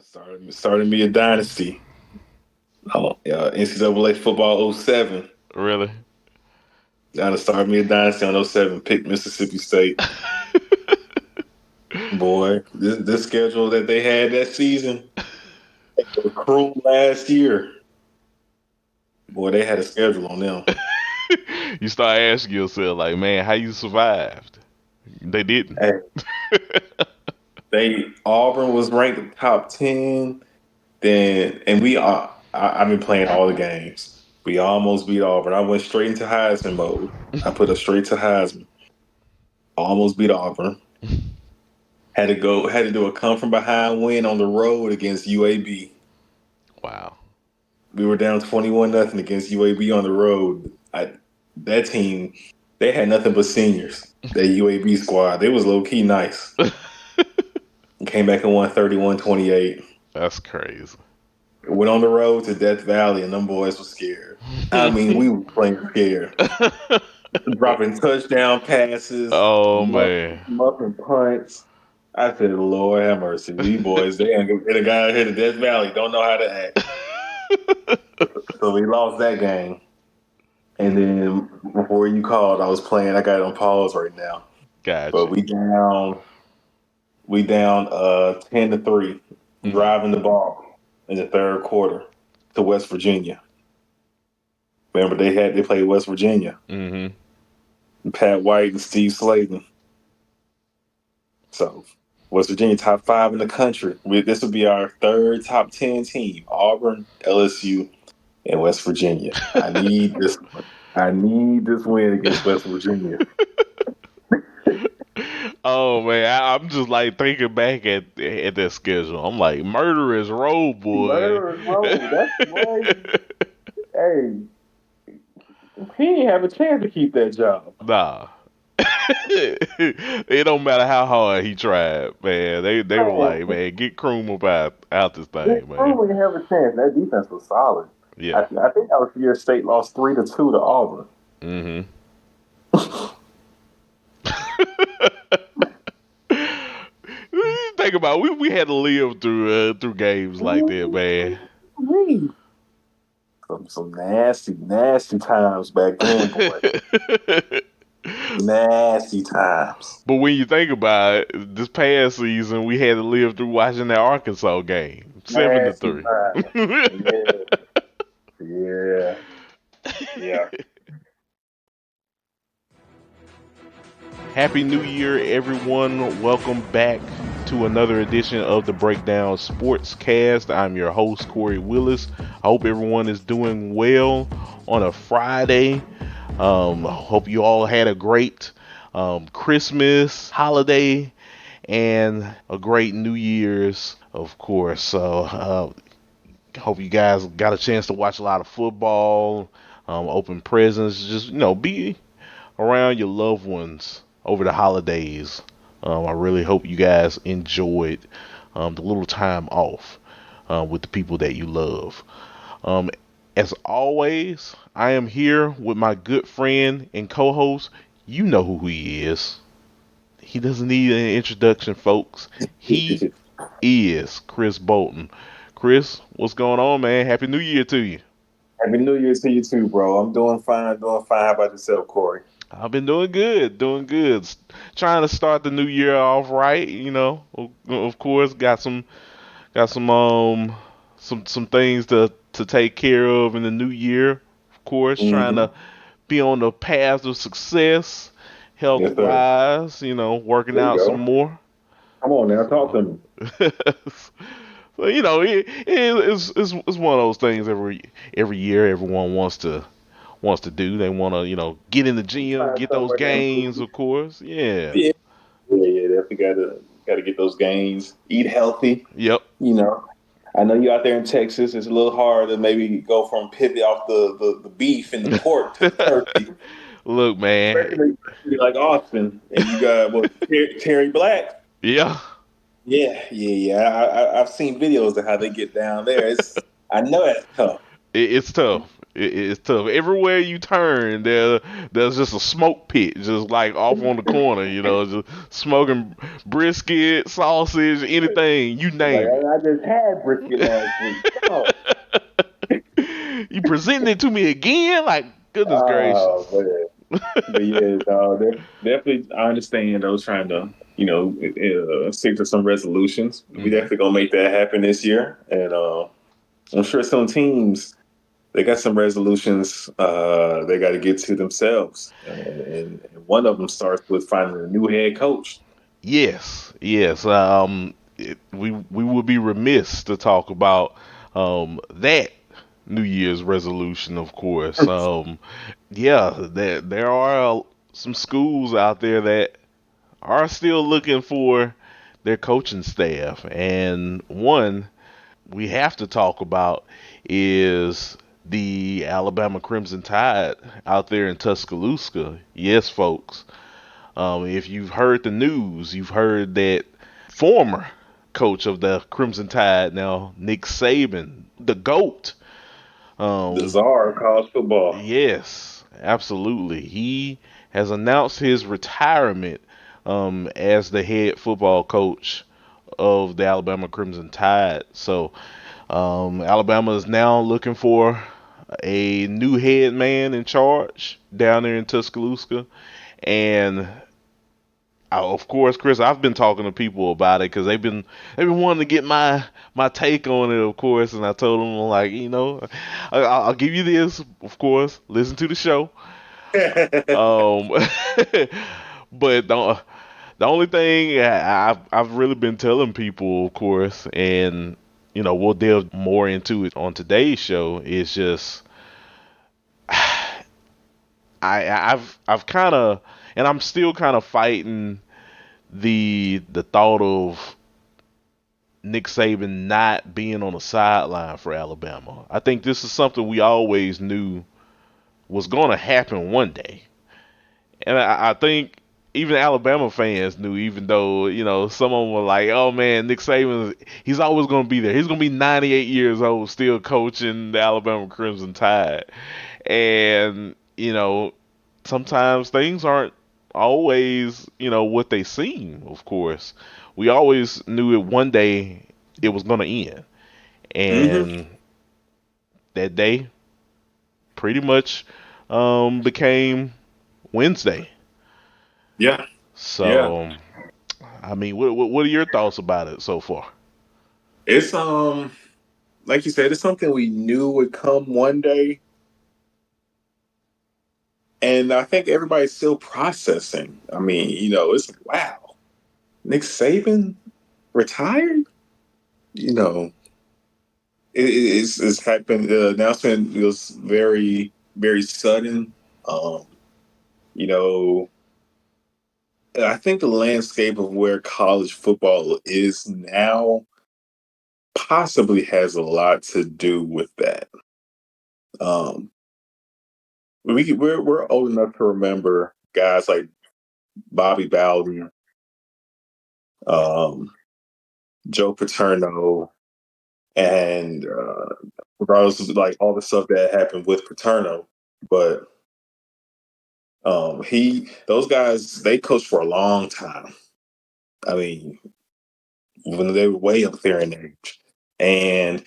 Started me a dynasty. NCAA football '07. Really? I started me a dynasty on '07. Picked Mississippi State. Boy, this schedule that they had that season, it was cruel last year. Boy, they had a schedule on them. You start asking yourself, like, man, how you survived? They didn't. Hey, Auburn was ranked top 10. Then and we are. I've been playing all the games. We almost beat Auburn. I went straight into Heisman mode. I put us straight to Heisman. Almost beat Auburn. Had to do a come from behind win on the road against UAB. Wow. We were down 21-0 against UAB on the road. That team, they had nothing but seniors. That UAB squad, they was low key nice. Came back and won 31-28. That's crazy. Went on the road to Death Valley, and them boys were scared. I mean, we were playing scared. Dropping touchdown passes, Oh, man. muffing punts. I said, Lord have mercy. These boys, they ain't gonna get a guy here to Death Valley, don't know how to act. So we lost that game. And then before you called, I was playing. I got it on pause right now. Gotcha. But we down 10-3, driving the ball in the third quarter to West Virginia. Remember they played West Virginia. Mm-hmm. Pat White and Steve Slayton. So West Virginia top 5 in the country. This would be our third top 10 team. Auburn, LSU, and West Virginia. I need this win against West Virginia. Oh man, I'm just like thinking back at that schedule. I'm like, murderous road, boy. Murderous road. That's right. Hey, he didn't have a chance to keep that job. Nah. It don't matter how hard he tried, man. They were like, man, get Kroom out this thing, man. Kroom didn't have a chance. That defense was solid. Yeah. I think that was the year State lost 3-2 to Auburn. Mm-hmm. Think about it, we had to live through games like that, man. Some nasty times back then, boy. Nasty times. But when you think about it, this past season we had to live through watching that Arkansas game, 7-3. Yeah. Happy New Year, everyone. Welcome back to another edition of the Breakdown Sportscast. I'm your host, Kory Willis. I hope everyone is doing well on a Friday. Hope you all had a great Christmas holiday and a great New Year's, of course. So hope you guys got a chance to watch a lot of football, open presents, just, be around your loved ones over the holidays. I really hope you guys enjoyed the little time off with the people that you love. As always, I am here with my good friend and co-host. You know who he is. He doesn't need an introduction, folks. He is Chris Bolton. Chris, what's going on, man? Happy New Year to you. Happy New Year to you too, bro. I'm doing fine. How about yourself, Kory? I've been doing good. Trying to start the new year off right, Of course, got some things to take care of in the new year. Of course, trying to be on the path of success, health wise. Working out some more. Come on now, talk to me. So it's one of those things every year everyone wants to do. They want to, get in the gym, get those gains, of course. Yeah. Definitely gotta get those gains. Eat healthy. Yep. I know you out there in Texas. It's a little hard to maybe go from pivot off the beef and the pork to the turkey. Look, man. Especially like Austin, and you got Terry Black. Yeah. Yeah. I've seen videos of how they get down there. I know that's tough. It's tough. It's tough. Everywhere you turn, there's just a smoke pit, just like off on the corner. Just smoking brisket, sausage, anything you Like name I just had brisket last week. Oh, it. You presenting it to me again? Like goodness oh gracious. man. But yeah, no, definitely. I understand those trying to, stick to some resolutions. We Hmm. definitely gonna make that happen this year, and I'm sure some teams they got some resolutions they got to get to themselves, and one of them starts with finding a new head coach. Yes, yes. We would be remiss to talk about that New Year's resolution, of course. Yeah, there are some schools out there that are still looking for their coaching staff, and one we have to talk about is the Alabama Crimson Tide out there in Tuscaloosa. Yes, folks. If you've heard the news, you've heard that former coach of the Crimson Tide now, Nick Saban, the GOAT. The Um, czar of college football. yes, absolutely. He has announced his retirement as the head football coach of the Alabama Crimson Tide. So Alabama is now looking for a new head man in charge down there in Tuscaloosa, and of course, Chris, I've been talking to people about it because they've been wanting to get my take on it, of course. And I told them like, I'll give you this, of course. Listen to the show. Um, but the only thing I've really been telling people, of course, and we'll delve more into it on today's show is just I've kind of and I'm still kind of fighting the thought of Nick Saban not being on the sideline for Alabama. I think this is something we always knew was going to happen one day, and I think even Alabama fans knew, even though some of them were like, "Oh man, Nick Saban, he's always going to be there. He's going to be 98 years old, still coaching the Alabama Crimson Tide." And sometimes things aren't always what they seem. Of course, we always knew it one day it was going to end, Hmm. and that day pretty much became Wednesday. Yeah, yeah. So, I mean, what are your thoughts about it so far? It's like you said, it's something we knew would come one day, and I think everybody's still processing. I mean, it's like, wow, Nick Saban retired. You know, it's happened. The announcement was very very sudden. Um, you know, I think the landscape of where college football is now possibly has a lot to do with that. Um, we're old enough to remember guys like Bobby Bowden, um, Joe Paterno, and regardless of like all the stuff that happened with Paterno, but he those guys they coached for a long time. I mean, when they were way up there in age, and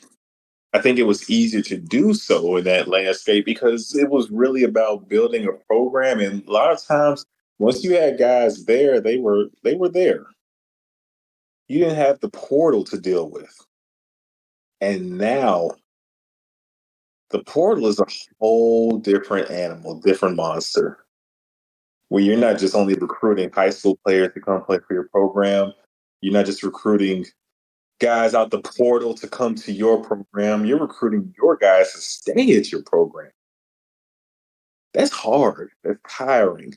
I think it was easier to do so in that landscape because it was really about building a program. And a lot of times, once you had guys there, they were there. You didn't have the portal to deal with, and now the portal is a whole different animal, different monster. Where you're not just only recruiting high school players to come play for your program. You're not just recruiting guys out the portal to come to your program. You're recruiting your guys to stay at your program. That's hard. That's tiring.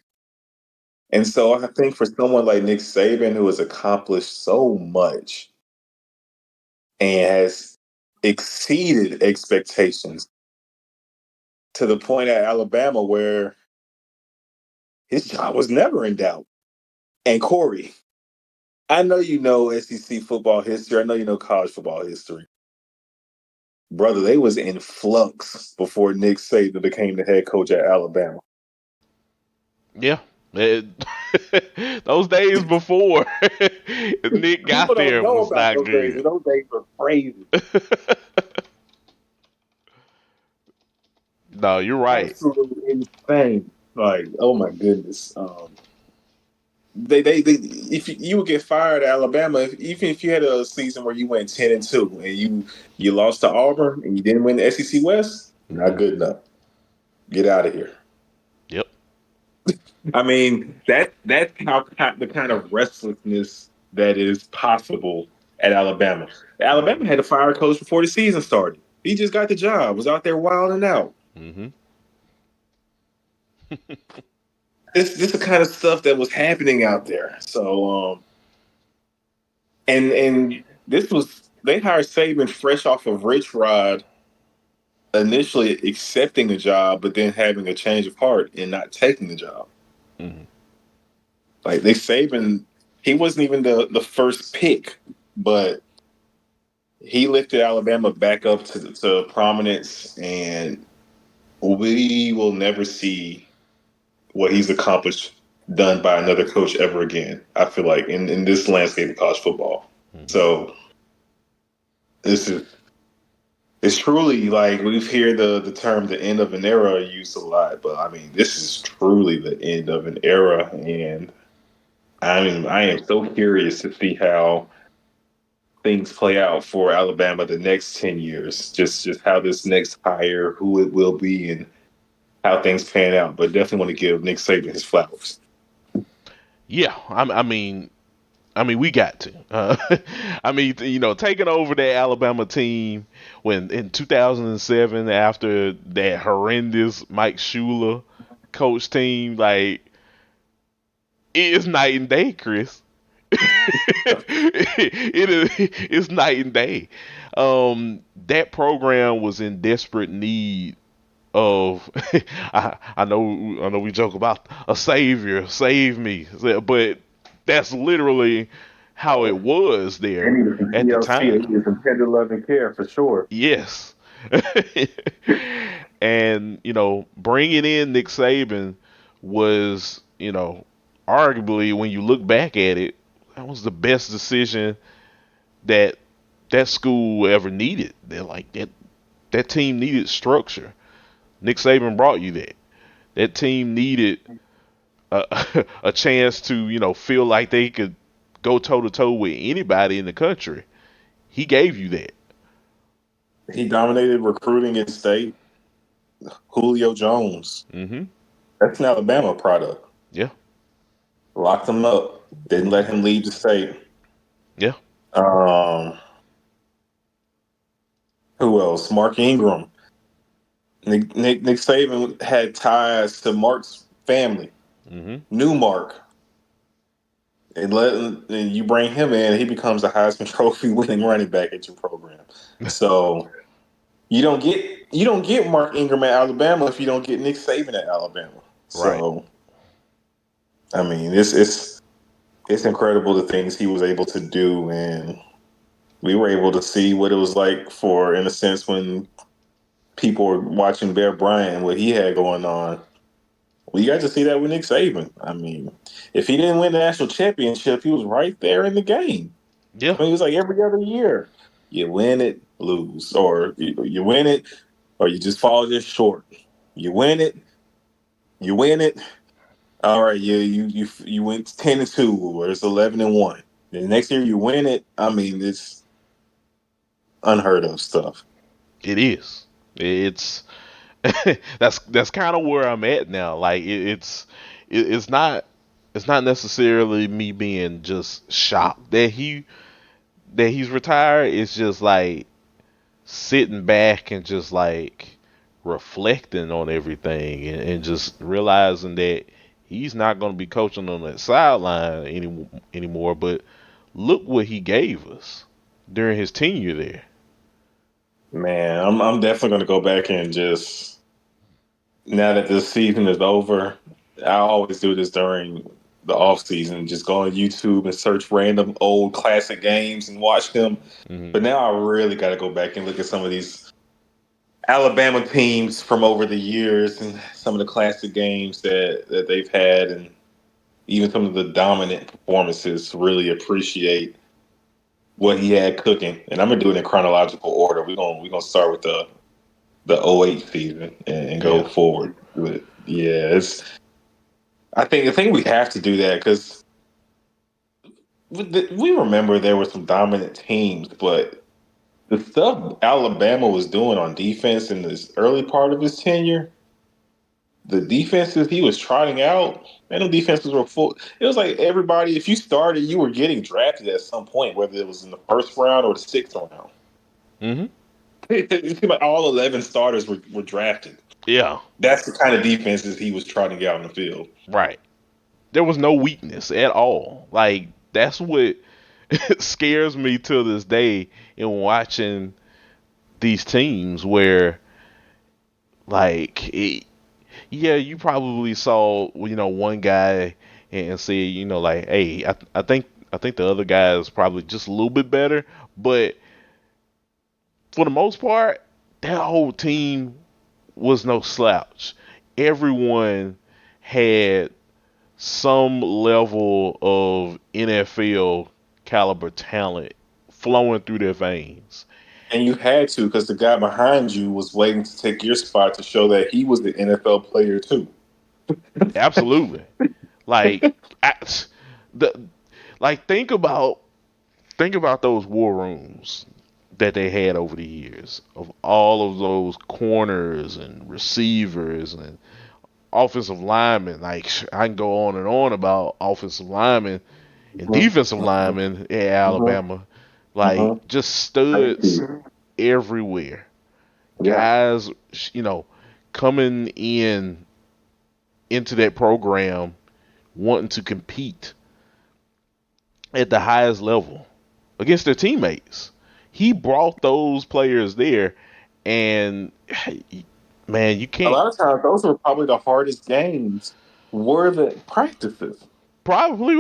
And so I think for someone like Nick Saban, who has accomplished so much and has exceeded expectations to the point at Alabama where his job was never in doubt. And Kory, I know you know SEC football history. I know you know college football history. brother, they was in flux before Nick Saban became the head coach at Alabama. Yeah. Those days before Nick People got don't there know was about not those days, good. and those days were crazy. No, you're right. Absolutely insane. Like, oh my goodness. They if you would get fired at Alabama, even if you had a season where you went 10-2 and you lost to Auburn and you didn't win the SEC West, not Hmm. good enough. Get out of here. Yep. I mean, that's how the kind of restlessness that is possible at Alabama. Alabama Hmm. had a fire coach before the season started. He just got the job, was out there wilding out. Hmm. This the kind of stuff that was happening out there. So and this was they hired Saban fresh off of Rich Rod, initially accepting the job, but then having a change of heart and not taking the job. Hmm. Like they Saban, he wasn't even the first pick, but he lifted Alabama back up to prominence, and we will never see what he's accomplished done by another coach ever again. I feel like in this landscape of college football. Hmm. So this is it's truly like we've heard the term the end of an era used a lot, but I mean this is truly the end of an era, and I am so curious to see how things play out for Alabama the next 10 years. Just how this next hire, who it will be, and how things pan out. But definitely want to give Nick Saban his flowers. Yeah. I mean, we got to. I mean, taking over that Alabama team when in 2007 after that horrendous Mike Shula coach team, like it is night and day, Chris. It's night and day. That program was in desperate need of. I know we joke about a savior, save me, but that's literally how it was They there need some at the TLC. They time. need some tender love and care for sure. Yes. And bringing in Nick Saban was, arguably when you look back at it, that was the best decision that that school ever needed. They're like that team needed structure. Nick Saban brought you that. That team needed a chance to, feel like they could go toe to toe with anybody in the country. He gave you that. He dominated recruiting in state. Julio Jones. Hmm. That's an Alabama product. Yeah. Locked him up. Didn't let him leave the state. Yeah. Um, who else? Mark Ingram. Nick Saban had ties to Mark's family. Hmm. New Mark. And you bring him in, he becomes a Heisman Trophy winning running back at your program. So you don't get Mark Ingram at Alabama if you don't get Nick Saban at Alabama. Right. So I mean, it's incredible the things he was able to do, and we were able to see what it was like for, in a sense, when people were watching Bear Bryant and what he had going on. We got to see that with Nick Saban. I mean, if he didn't win the national championship, he was right there in the game. Yeah. I mean, it was like every other year. You win it, lose, or you win it, or you just fall just short. You win it, you win it. All right, you went 10-2, or it's 11-1. The next year you win it. I mean, it's unheard of stuff. It is. It's that's kind of where I'm at now. Like it's not necessarily me being just shocked that he's retired. It's just like sitting back and just like reflecting on everything and just realizing that he's not going to be coaching on that sideline anymore. But look what he gave us during his tenure there. Man, I'm definitely going to go back and just, now that the season is over, I always do this during the off season. Just go on YouTube and search random old classic games and watch them. Hmm. But now I really got to go back and look at some of these. Alabama teams from over the years and some of the classic games that they've had, and even some of the dominant performances, really appreciate what he had cooking. And I'm gonna do it in chronological order. We're gonna start with the '08 season and go Yeah. forward with it. Yeah, it's. I think we have to do that because we remember there were some dominant teams, but the stuff Alabama was doing on defense in this early part of his tenure, the defenses he was trotting out, man, the defenses were full. It was like everybody, if you started, you were getting drafted at some point, whether it was in the first round or the sixth round. Mm-hmm. It seemed like all 11 starters were drafted. Yeah. That's the kind of defenses he was trotting out in the field. Right. There was no weakness at all. Like that's what scares me to this day in watching these teams where yeah, you probably saw one guy and said like, hey, I think the other guy is probably just a little bit better, but for the most part, that whole team was no slouch. Everyone had some level of NFL caliber talent flowing through their veins. And you had to because the guy behind you was waiting to take your spot to show that he was the NFL player too. Absolutely. Like I, the like think about those war rooms that they had over the years of all of those corners and receivers and offensive linemen. Like I can go on and on about offensive linemen and defensive Mm-hmm. linemen at Mm-hmm. Alabama. Like Mm-hmm. just studs everywhere. Yeah. Guys, coming into that program wanting to compete at the highest level against their teammates. He brought those players there, and man, you A can't lot of times, those were probably the hardest games. Were the practices probably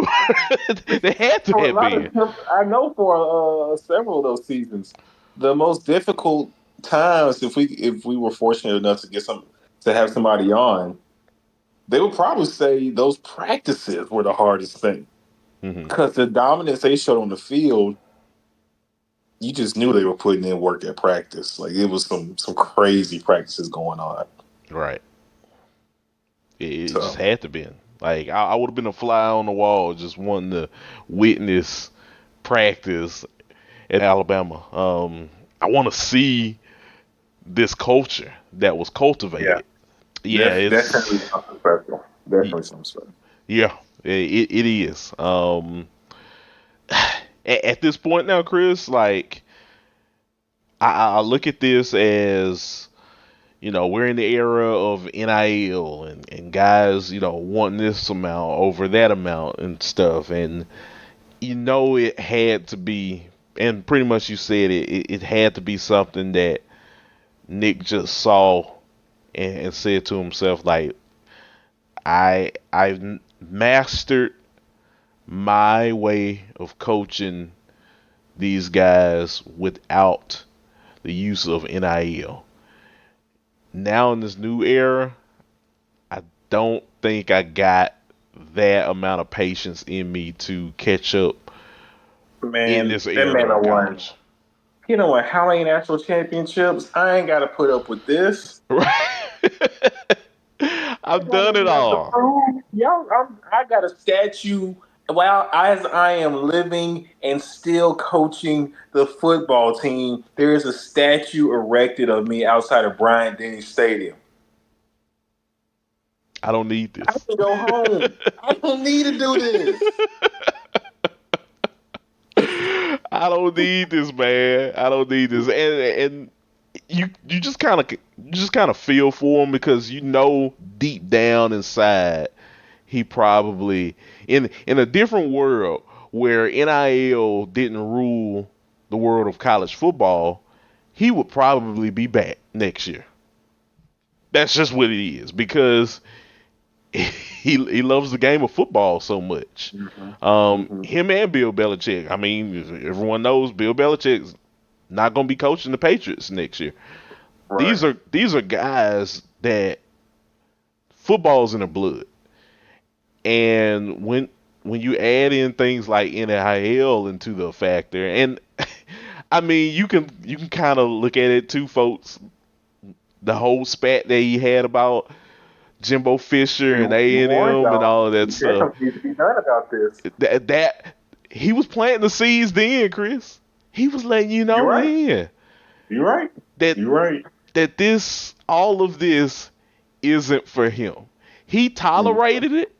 they had to for a have lot of been them? I know for several of those seasons, the most difficult times, if we were fortunate enough to get some to have somebody on, they would probably say those practices were the hardest thing hmm because the dominance they showed on the field, you just knew they were putting in work at practice. Like it was some crazy practices going on. right. It just So had to been. Like I would have been a fly on the wall, just wanting to witness practice at Alabama. I want to see this culture that was yeah, cultivated. Yeah, definitely it's something special. Definitely something special. yeah, it is. At this point now, Chris, like I look at this as we're in the era of NIL and guys wanting this amount over that amount and stuff, and it had to be, and pretty much you said it had to be something that Nick just saw and said to himself like I've mastered my way of coaching these guys without the use of NIL. Now in this new era, I don't think I got that amount of patience in me to catch up in Man, this that era man I of won. college. You know what? How many national championships? I ain't got to put up with this. Right? I I've got done it nothing else to all. prove. Yo, I got a statue. While as I am living and still coaching the football team, there is a statue erected of me outside of Bryant-Denny Stadium. I don't need I this. can go home. I don't need to do this. I don't need this, man. I don't need this. And you just kind of feel for him because deep down inside he probably in a different world where NIL didn't rule the world of college football, he would probably be back next year. That's just what it is because he loves the game of football so much. Mm-hmm. Mm-hmm. Him and Bill Belichick. I mean, everyone knows Bill Belichick's not going to be coaching the Patriots next year. Right. These are guys that football's in their blood, and when you add in things like NIL into the factor, and I mean you can kind of look at it too, folks. The whole spat that he had about Jimbo Fisher and We warned A&M and y'all. all of that We said stuff. something needs to be done about this. That he was planting the seeds then, Chris. He was letting you You're know right. then You're right. that You're right. this all of this isn't for him. He Mm. tolerated it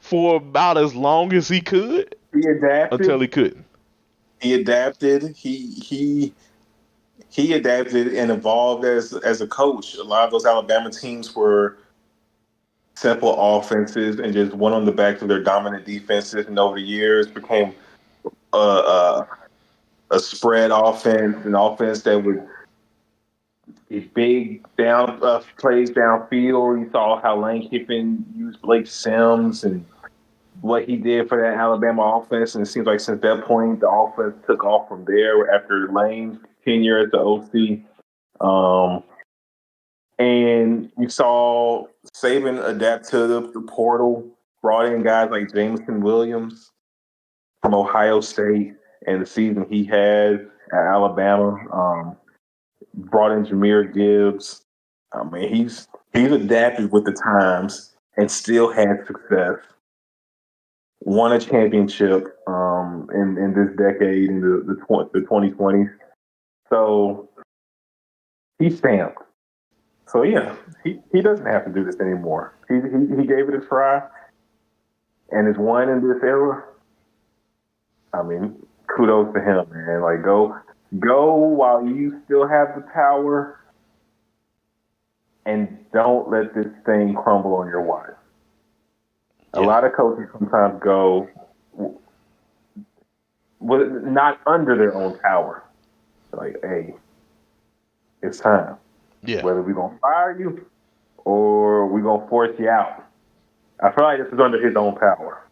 for about as long as he could He until adapted. he couldn't. He adapted. He adapted and evolved as a coach. A lot of those Alabama teams were simple offenses and just went on the back of their dominant defenses, and over the years became a spread offense, an offense that would be big down plays downfield. You saw how Lane Kiffin used Blake Sims and what he did for that Alabama offense, and it seems like since that point, the offense took off from there after Lane's tenure as the OC. And you saw Saban adapt to the portal, brought in guys like Jameson Williams from Ohio State, and the season he had at Alabama. Brought in Jameer Gibbs. I mean, he's adapted with the times and still had success. Won a championship in this decade in the 2020s. So he's stamped. So yeah, he doesn't have to do this anymore. He gave it a try and is won in this era. I mean, kudos to him, man. Like go while you still have the power, and don't let this thing crumble on your watch. A Yeah, lot of coaches sometimes go with not under their own power. Like, hey, it's time. yeah, Whether we're gonna fire you or we're gonna force you out. I feel like this is under his own power.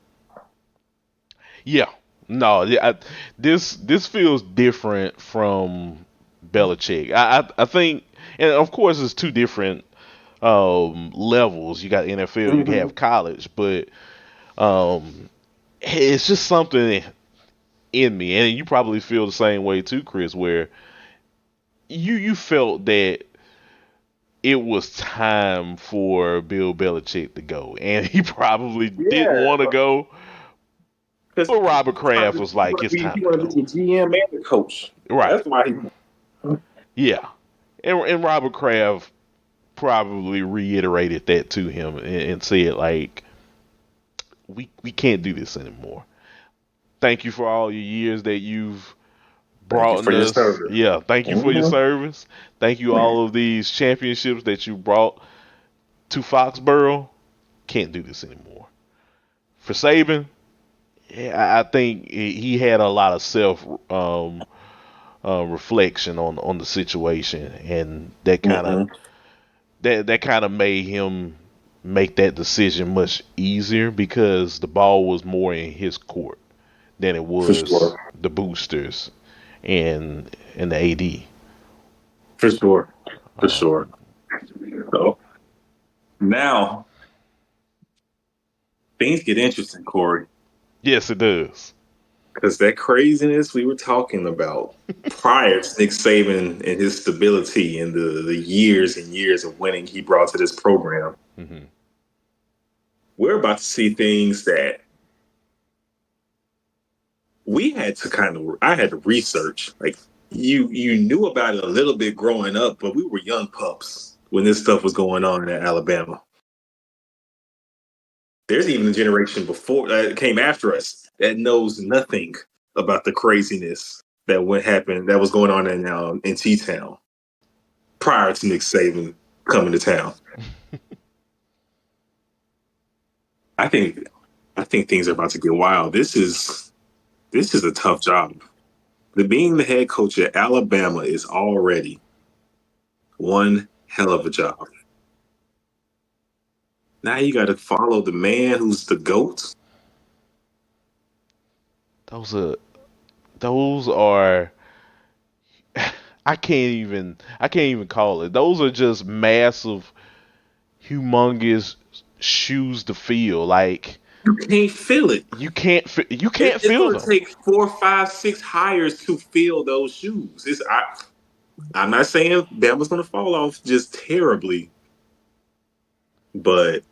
yeah. No, yeah, this feels different from Belichick. I think, and of course, it's two different levels. You got NFL, you Mm-hmm. have college, but it's just something in me, and you probably feel the same way too, Chris, where you felt that it was time for Bill Belichick to go, and he probably didn't Yeah, want to go, because but Robert Kraft was he like, want to it's be time he to want to go. be the GM and the coach. Right? That's why he. Yeah, and Robert Kraft probably reiterated that to him and said like, we can't do this anymore. Thank you for all your years that you've Thank you brought for in your us. service. Yeah, thank you for your Mm-hmm. service. Thank you all of these championships that you brought to Foxborough. Can't do this anymore. For Saban, yeah, I think he had a lot of self reflection on the situation, and Mm-hmm. that kind of made him make that decision much easier because the ball was more in his court than it For was sure. the boosters and the AD. For sure. For sure. Um, So now things get interesting, Corey, yes, it does. because that craziness we were talking about prior to Nick Saban and his stability and the years and years of winning he brought to this program, Hmm. we're about to see things that we had to I had to research. Like you knew about it a little bit growing up, but we were young pups when this stuff was going on in Alabama. There's even a generation before that came after us that knows nothing about the craziness that what happened that was going on in T Town prior to Nick Saban coming to town. I think I think things are about to get wild. This is a tough job. Being the head coach at Alabama is already one hell of a job. Now you got to follow the man who's the GOAT. Those are those are I can't even call it. Those are just massive, humongous shoes to fill. Like You can't feel it. you can't It's fill going to them. take 4, 5, 6 hires to fill those shoes. I'm not saying Bama's going to fall off just terribly, but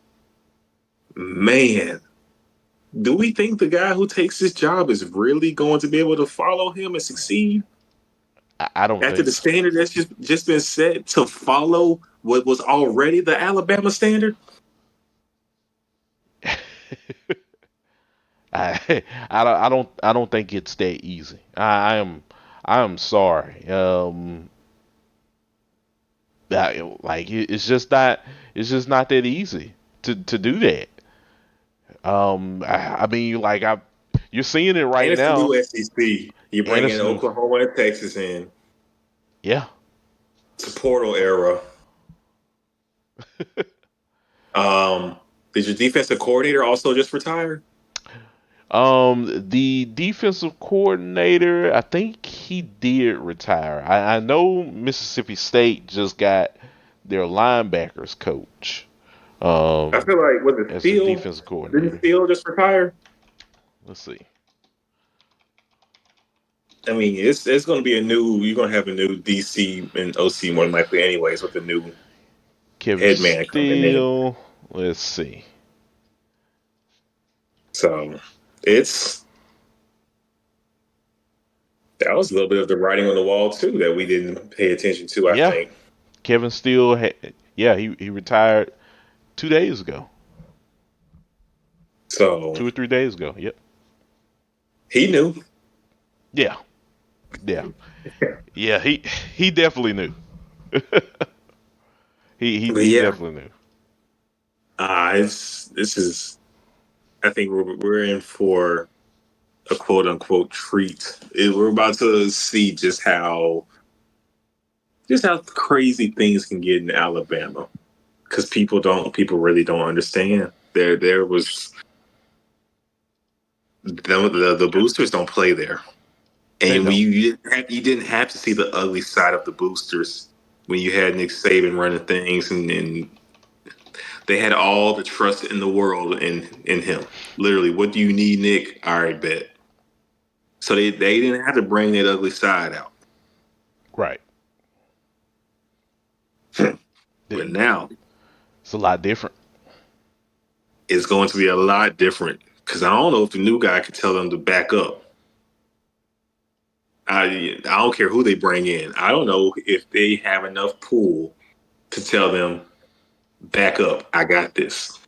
man, do we think the guy who takes this job is really going to be able to follow him and succeed I don't after think the so. standard that's just been set to follow what was already the Alabama standard? I don't think it's that easy. I am sorry. It's just not that easy to do that. I mean, you're seeing it And right it's the now, new SEC. You and bring it's in new. Oklahoma and Texas in. Yeah. It's a portal era. Um, did your defensive coordinator also just retire? The defensive coordinator, I think he did retire. I know Mississippi State just got their linebackers coach I feel like was it as the Steele? defensive Didn't coordinator. Steele just retire? Let's see. I mean, it's going to be a new. You're going to have a new DC and OC more than likely, anyways, with the new Kevin head man coming in. Steele. Let's see. So it's that was a little bit of the writing on the wall too that we didn't pay attention to. I Yeah, think Kevin Steele. Yeah, he retired 2 days ago, so. 2 or 3 days ago. Yep. He knew. Yeah. Yeah. Yeah. He definitely knew. He But he yeah, definitely knew. it's this is. I think we're in for a quote unquote treat. We're about to see just how crazy things can get in Alabama because people really don't understand. There was the boosters don't play there, They and don't. you didn't have to see the ugly side of the boosters when you had Nick Saban running things, and they had all the trust in the world in him. Literally, what do you need, Nick? All right, bet. So they didn't have to bring that ugly side out. Right. But It- now It's a lot different. it's going to be a lot different because I don't know if the new guy can tell them to back up. I don't care who they bring in. I don't know if they have enough pull to tell them back up. I got this.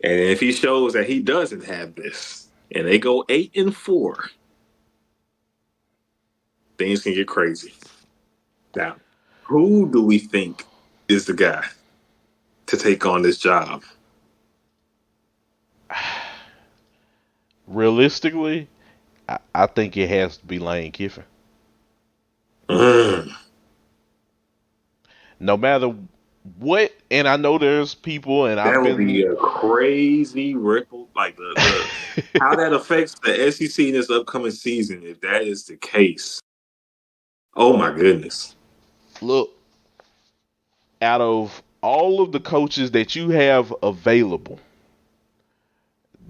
And if he shows that he doesn't have this, and they go 8-4, things can get crazy. Now, who do we think is the guy to take on this job? Realistically, I think it has to be Lane Kiffin. Mm, No matter what, and I know there's people, and that I've would be been. a crazy ripple. Like the how that affects the SEC in this upcoming season. If that is the case, oh my goodness. Look, out of all of the coaches that you have available,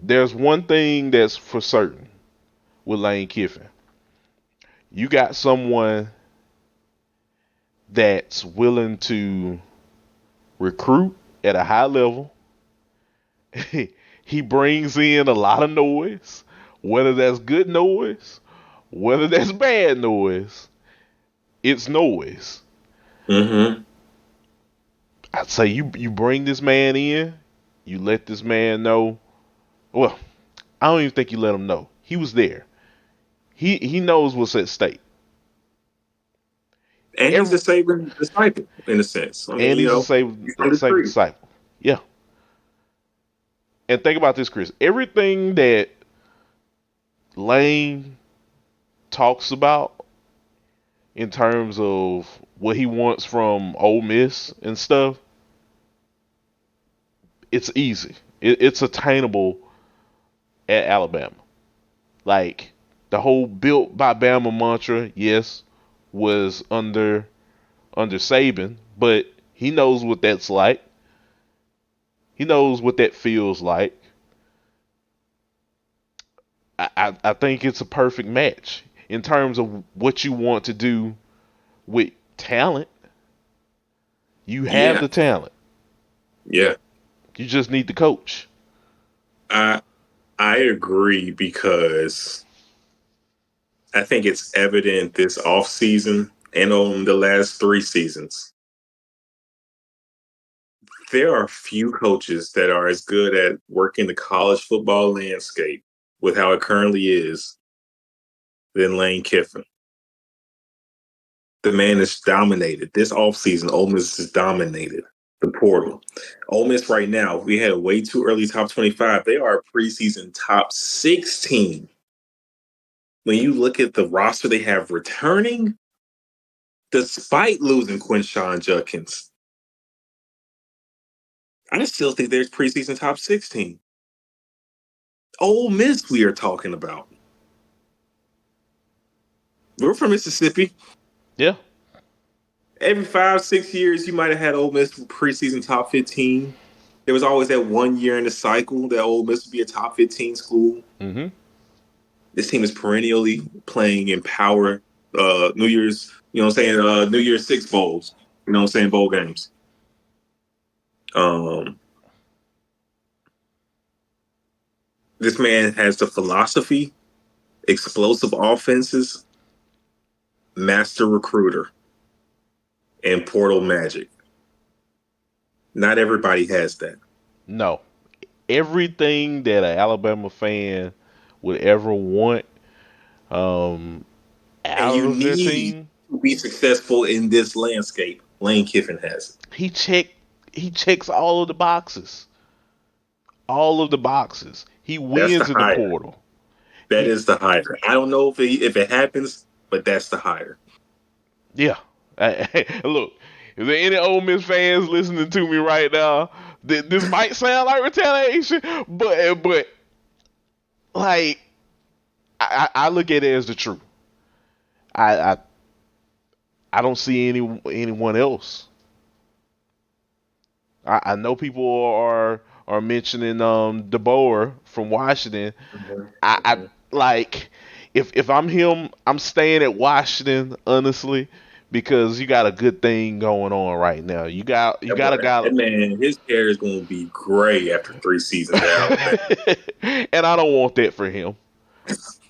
there's one thing that's for certain with Lane Kiffin. You got someone that's willing to recruit at a high level. He brings in a lot of noise, whether that's good noise, whether that's bad noise, it's noise. Mm-hmm. I'd say you bring this man in, you let this man know. Well, I don't even think you let him know. He was there. He knows what's at stake. And he's a Every Saban disciple in a sense. I mean, and he's a he's on the same tree. disciple. Yeah. And think about this, Chris. Everything that Lane talks about in terms of what he wants from Ole Miss and stuff, it's easy. It's attainable at Alabama. Like the whole built by Bama mantra, yes, was under Saban, but he knows what that's like. He knows what that feels like. I think it's a perfect match in terms of what you want to do with talent. You have Yeah, the talent. yeah. You just need the coach. I I agree because I think it's evident this off season and on the last 3 seasons. There are few coaches that are as good at working the college football landscape with how it currently is than Lane Kiffin. The man is dominated. This offseason, Ole Miss is dominated the portal. Ole Miss right now, we had a way too early top 25. They are a preseason top 16. When you look at the roster they have returning, despite losing Quinshawn Judkins, I still think there's preseason top 16. Ole Miss we are talking about. We're from Mississippi. Yeah. Every 5, 6 years, you might have had Ole Miss preseason top 15. There was always that 1 year in the cycle that Ole Miss would be a top 15 school. Mm-hmm. This team is perennially playing in power New Year's, New Year's Six bowls, bowl games. Um, this man has the philosophy, explosive offenses, master recruiter, and portal magic. Not everybody has that. No. Everything that an Alabama fan would ever want And out you of their need team, to be successful in this landscape. Lane Kiffin has it. he check he checks all of the boxes. All of the boxes. He That's the wins in the hire. portal. That He is the hire. I don't know if it happens, but that's the hire. Yeah. Look, if there any Ole Miss fans listening to me right now, this might sound like retaliation, but like I look at it as the truth. I I, I don't see anyone else. I know people are mentioning DeBoer from Washington. I Mm-hmm. like if I'm him, I'm staying at Washington honestly because you got a good thing going on right now. You That got boy, a guy, that man, his hair is going to be gray after 3 seasons at Alabama. and I don't want that for him.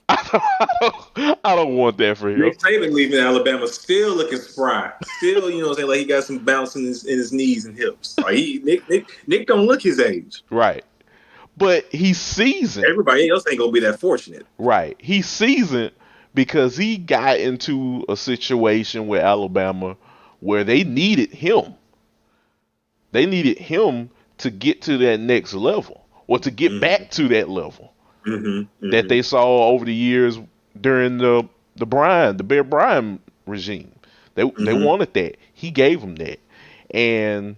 I don't want that for him. Nick Saban leaving Alabama still looking spry. Still, like he got some bounce in his knees and hips. Like Nick don't look his age. Right, but he's seasoned. Everybody else ain't gonna be that fortunate. Right, he's seasoned because he got into a situation with Alabama where they needed him. They needed him to get to that next level or to get Mm-hmm. back to that level Mm-hmm. that Mm-hmm. they saw over the years during the Bear Bryant regime. They Mm-hmm. wanted that. He gave them that, and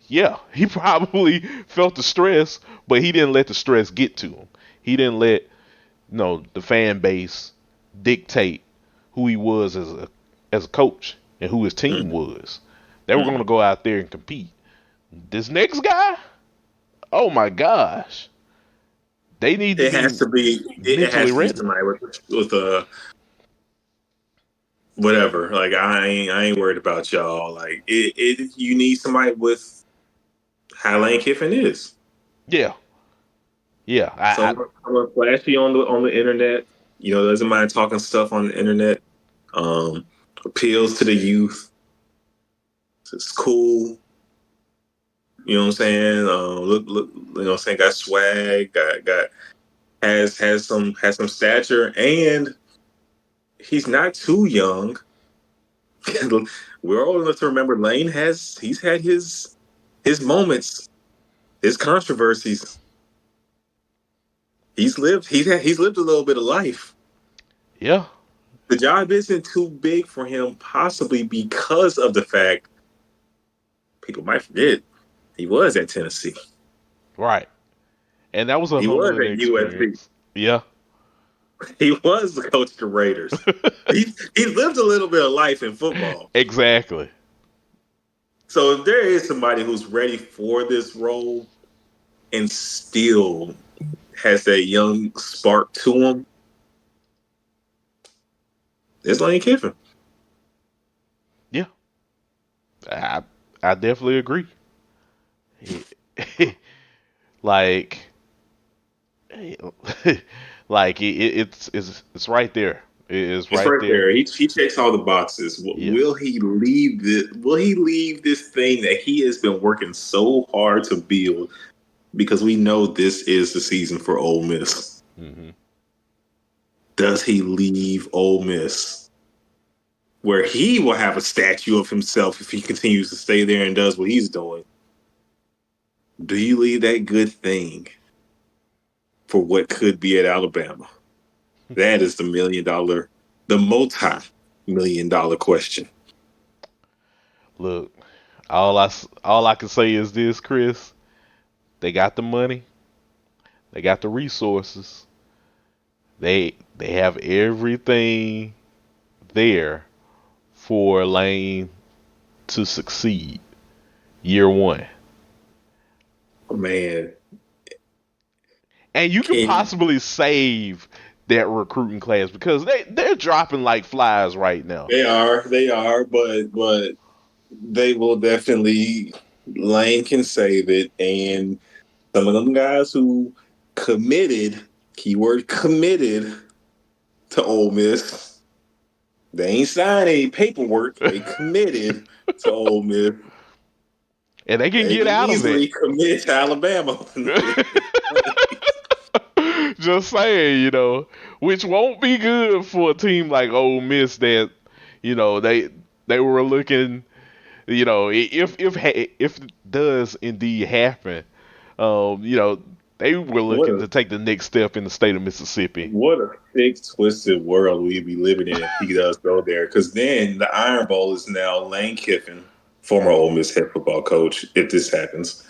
yeah, he probably felt the stress, but he didn't let the stress get to him. He didn't let the fan base dictate who he was as a coach and who his team was. They were going Mm-hmm. to go out there and compete. This next guy, oh my gosh, they need to It be has to be. It mentally has to be ready. somebody with a whatever. Like I ain't worried about y'all. Like you need somebody with how Lane Kiffin is. Yeah, yeah. Someone flashy on the internet. Doesn't mind talking stuff on the internet. Appeals to the youth. It's cool. You know what I'm saying? Look. You know what I'm saying? Got swag. Got has some stature, and he's not too young. We're old enough to remember he's had his moments, his controversies. He's lived a little bit of life. Yeah, The job isn't too big for him, possibly because of the fact people might forget he was at Tennessee. right. And that was a He was humbling at USC. experience. Yeah, He was the coach of the Raiders. He's lived a little bit of life in football. Exactly. So if there is somebody who's ready for this role and still has that young spark to him, it's Lane Kiffin. Yeah, I I definitely agree. He- like like it's right there. It's It's right right there. there. He checks all the boxes. Yeah. Will he leave this? Will he leave this thing that he has been working so hard to build? Because we know this is the season for Ole Miss. Hmm. Does he leave Ole Miss, where he will have a statue of himself if he continues to stay there and does what he's doing? Do you leave that good thing for what could be at Alabama? That is the multi-million dollar question. Look, all I can say is this, Chris. They got the money. They got the resources. They have everything there for Lane to succeed year one. Man, And you can can possibly save that recruiting class because they're dropping like flies right now. they are, but they will definitely. Lane can save it, and some of them guys who committed, keyword committed to Ole Miss, they ain't signed any paperwork. They committed to Ole Miss. And they can They get can out of it. easily commit to Alabama. Just saying, which won't be good for a team like Ole Miss that, they were looking, if it does indeed happen, you know, they were what looking a to take the next step in the state of Mississippi. what a sick, twisted world we'd be living in if he does go there. Because then the Iron Bowl is now Lane Kiffin, former Ole Miss head football coach, if this happens,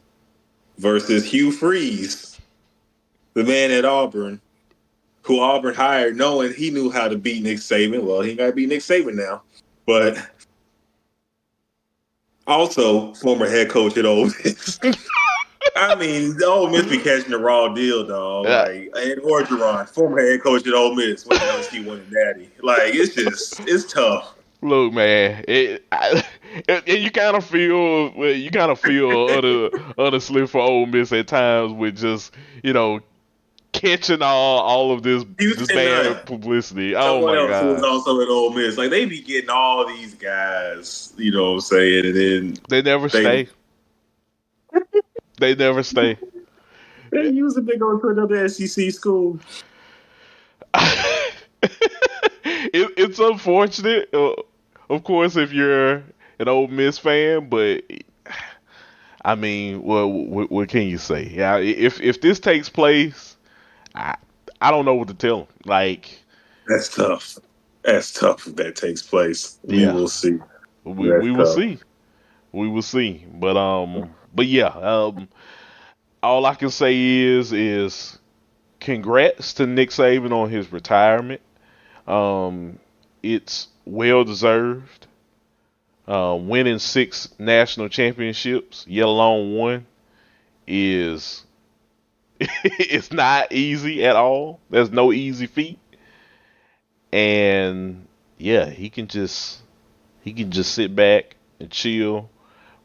versus Hugh Freeze, the man at Auburn, who Auburn hired knowing he knew how to beat Nick Saban. Well, he got to beat Nick Saban now. But also former head coach at Ole Miss. I mean, the Ole Miss be catching the raw deal, dog. Uh, Like, and Orgeron, former head coach at Ole Miss, went to LSU, won a natty. Like, it's tough. Look, man, you kind of feel, well, honestly for Ole Miss at times with just, catching all of this Houston bad Nutt, publicity. Oh someone my else who was gosh, also at Ole Miss. Like, they be getting all these guys, you know what I'm saying? And then they never they stay. They never stay. they use them to go to another SEC school. It's unfortunate, of course, if you're an Ole Miss fan, but I mean, well, what can you say? Yeah, if this takes place, I I don't know what to tell them. Like, That's tough. That's tough if that takes place. We yeah, will see. we That's will tough. see, but yeah, all I can say is congrats to Nick Saban on his retirement. Um, it's well deserved. Winning 6 national championships, yet alone one, is it's not easy at all. There's no easy feat, and yeah, he can just sit back and chill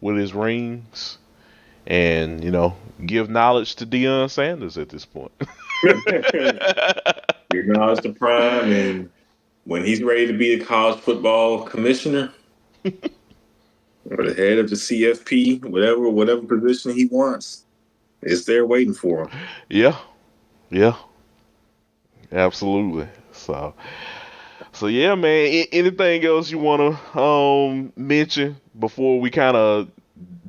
with his rings, and give knowledge to Deion Sanders at this point. You acknowledge the prime, and when he's ready to be a college football commissioner or the head of the CFP, whatever position he wants, it's there waiting for him. Yeah, yeah, absolutely. So yeah, man. Anything else you want to mention before we kind of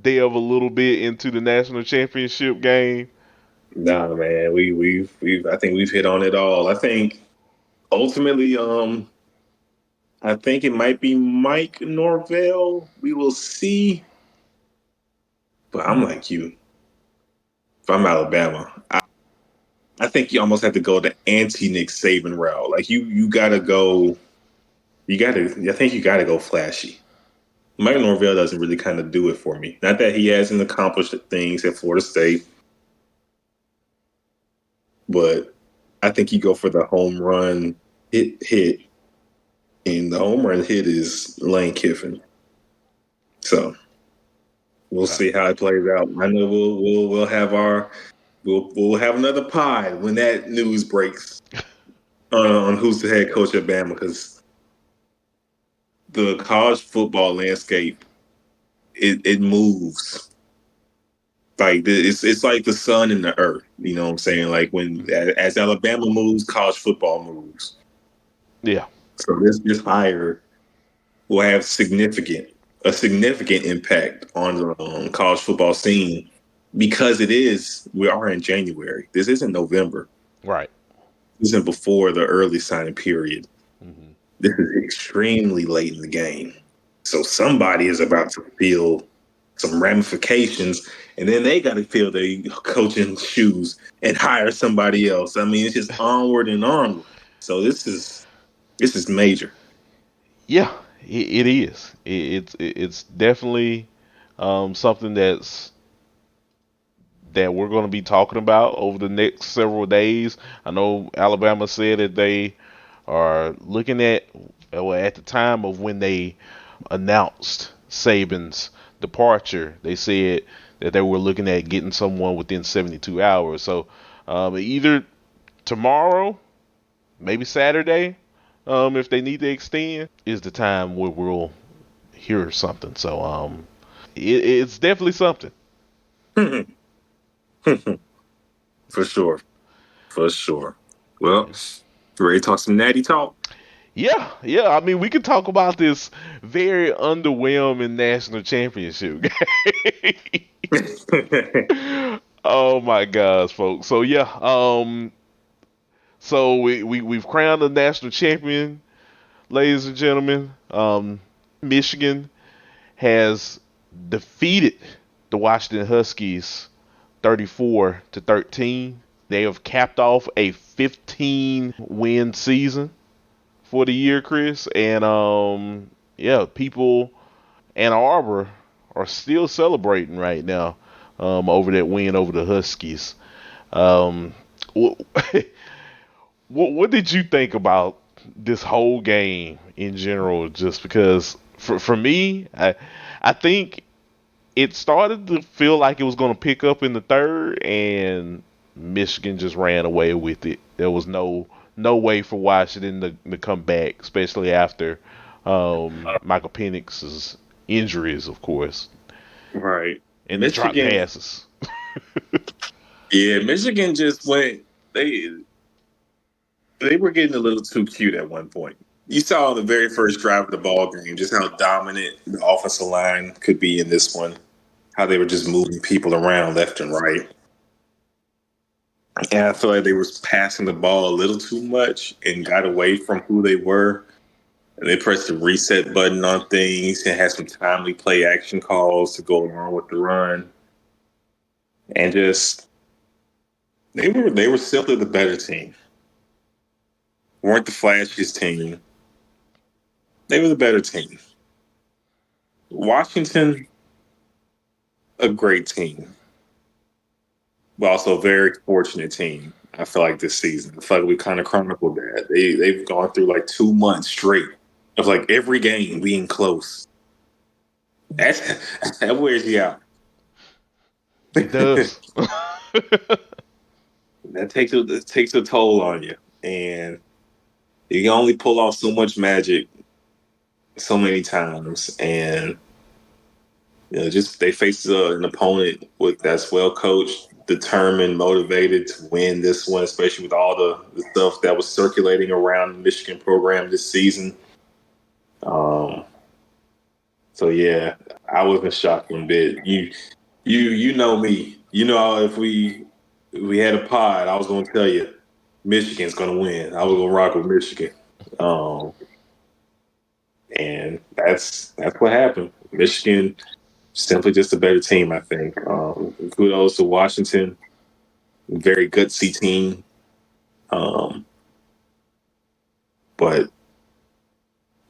delve a little bit into the national championship game? Nah, man, we've I think we've hit on it all. I think ultimately, I think it might be Mike Norvell. We will see, but I'm like you. If I'm Alabama, I think you almost have to go the anti Nick Saban route. Like you gotta go. You gotta. I think you gotta go flashy. Mike Norvell doesn't really kind of do it for me. Not that he hasn't accomplished things at Florida State, but I think you go for the home run hit, and the home run hit is Lane Kiffin. So we'll Okay. see how it plays out. I know we'll have our we'll have another pie when that news breaks on who's the head coach at Bama, because the college football landscape it moves like it's like the sun and the earth. You know what I'm saying? Like when Mhm. as Alabama moves, college football moves. Yeah. So this hire will have significant impact on the college football scene because we are in January. This isn't November. Right. This isn't before the early signing period. Hmm. This is extremely late in the game. So somebody is about to feel some ramifications, and then they got to fill their coaching shoes and hire somebody else. I mean, it's just onward and onward. So this is major. Yeah, it is. It's definitely something that we're going to be talking about over the next several days. I know Alabama said that they are looking at, well, at the time of when they announced Saban's departure, they said that they were looking at getting someone within 72 hours. So either tomorrow, maybe Saturday, if they need to extend, is the time where we'll hear something. So it's definitely something. For sure. For sure. Well, ready to talk some natty talk? Yeah, yeah. I mean, we could talk about this very underwhelming national championship game. Oh my gosh, folks. So yeah, so we've crowned the national champion, ladies and gentlemen. Michigan has defeated the Washington Huskies 34-13. They have capped off a 15 win season for the year, Chris. And yeah, people Ann Arbor are still celebrating right now over that win over the Huskies. Um, what, what did you think about this whole game in general? Just because for me, I think it started to feel like it was going to pick up in the third, and Michigan just ran away with it. There was no way for Washington to come back, especially after Michael Penix's injuries, of course, Right. and the drop Michigan, passes. yeah, Michigan just went. They they were getting a little too cute at one point. You saw the very first drive of the ball game just how dominant the offensive line could be in this one. How they were just moving people around left and right. And I feel like they was passing the ball a little too much and got away from who they were. And they pressed the reset button on things and had some timely play action calls to go along with the run. And just they were simply the better team. Weren't the flashiest team. They were the better team. Washington, a great team, but also a very fortunate team. I feel like this season. I feel like we kind of chronicled that. They've gone through like 2 months straight of like every game being close. That's, that wears you out. It does. That takes a toll on you, and you can only pull off so much magic so many times. And just they face an opponent that's well coached, determined, motivated to win this one, especially with all the stuff that was circulating around the Michigan program this season. Um, so yeah, I wasn't shocked one bit. You know me. You know if we had a pod, I was going to tell you Michigan's going to win. I was going to rock with Michigan. Um, and that's what happened. Michigan simply just a better team, I think. Kudos to Washington, very gutsy team. Um, but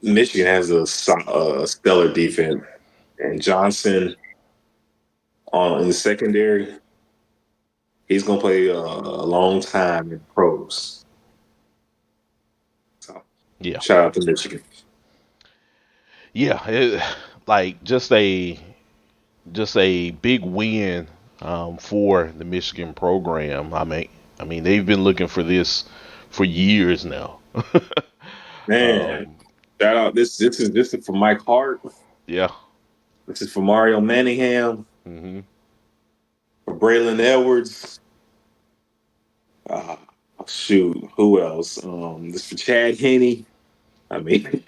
Michigan has a stellar defense, and Johnson on in the secondary, he's gonna play a long time in pros. So Yeah, shout out to Michigan. yeah. Like just a big win for the Michigan program. I mean they've been looking for this for years now. Man, um, shout out this is for Mike Hart. yeah. This is for Mario Manningham, Hmm. for Braylon Edwards. Uh, shoot, who else? This for Chad Henne. I mean,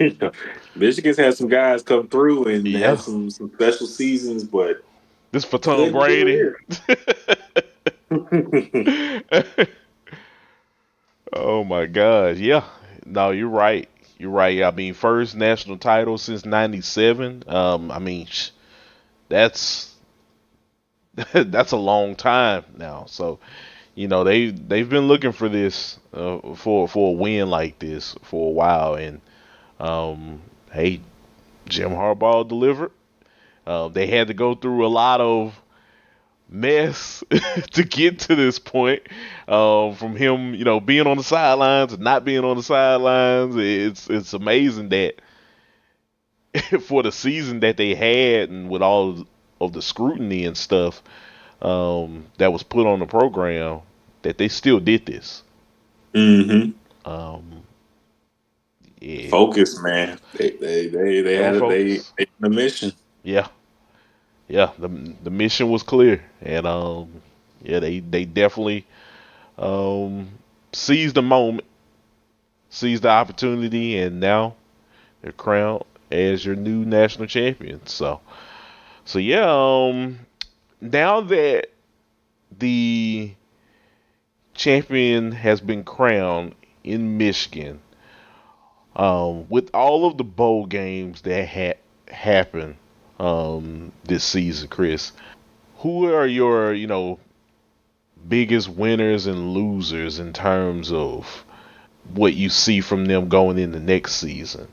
Michigan's had some guys come through and Yeah. had some special seasons, but This for Tom couldn't do Brady. it Oh my God. Yeah. No, you're right. You're right. I mean, first national title since '97. I mean, that's that's a long time now. So they've been looking for this for a win like this for a while, and hey, Jim Harbaugh delivered. They had to go through a lot of mess to get to this point. From him, being on the sidelines and not being on the sidelines, it's amazing that for the season that they had and with all of the scrutiny and stuff that was put on the program, that they still did this. hmm Um, yeah, Focus, man. They they were had a focused. they had a mission. Yeah, yeah. The mission was clear, and yeah, they definitely um seized the moment, seized the opportunity, and now they're crowned as your new national champion. So yeah. Now that the champion has been crowned in Michigan, with all of the bowl games that happened this season, Chris, who are your biggest winners and losers in terms of what you see from them going in the next season?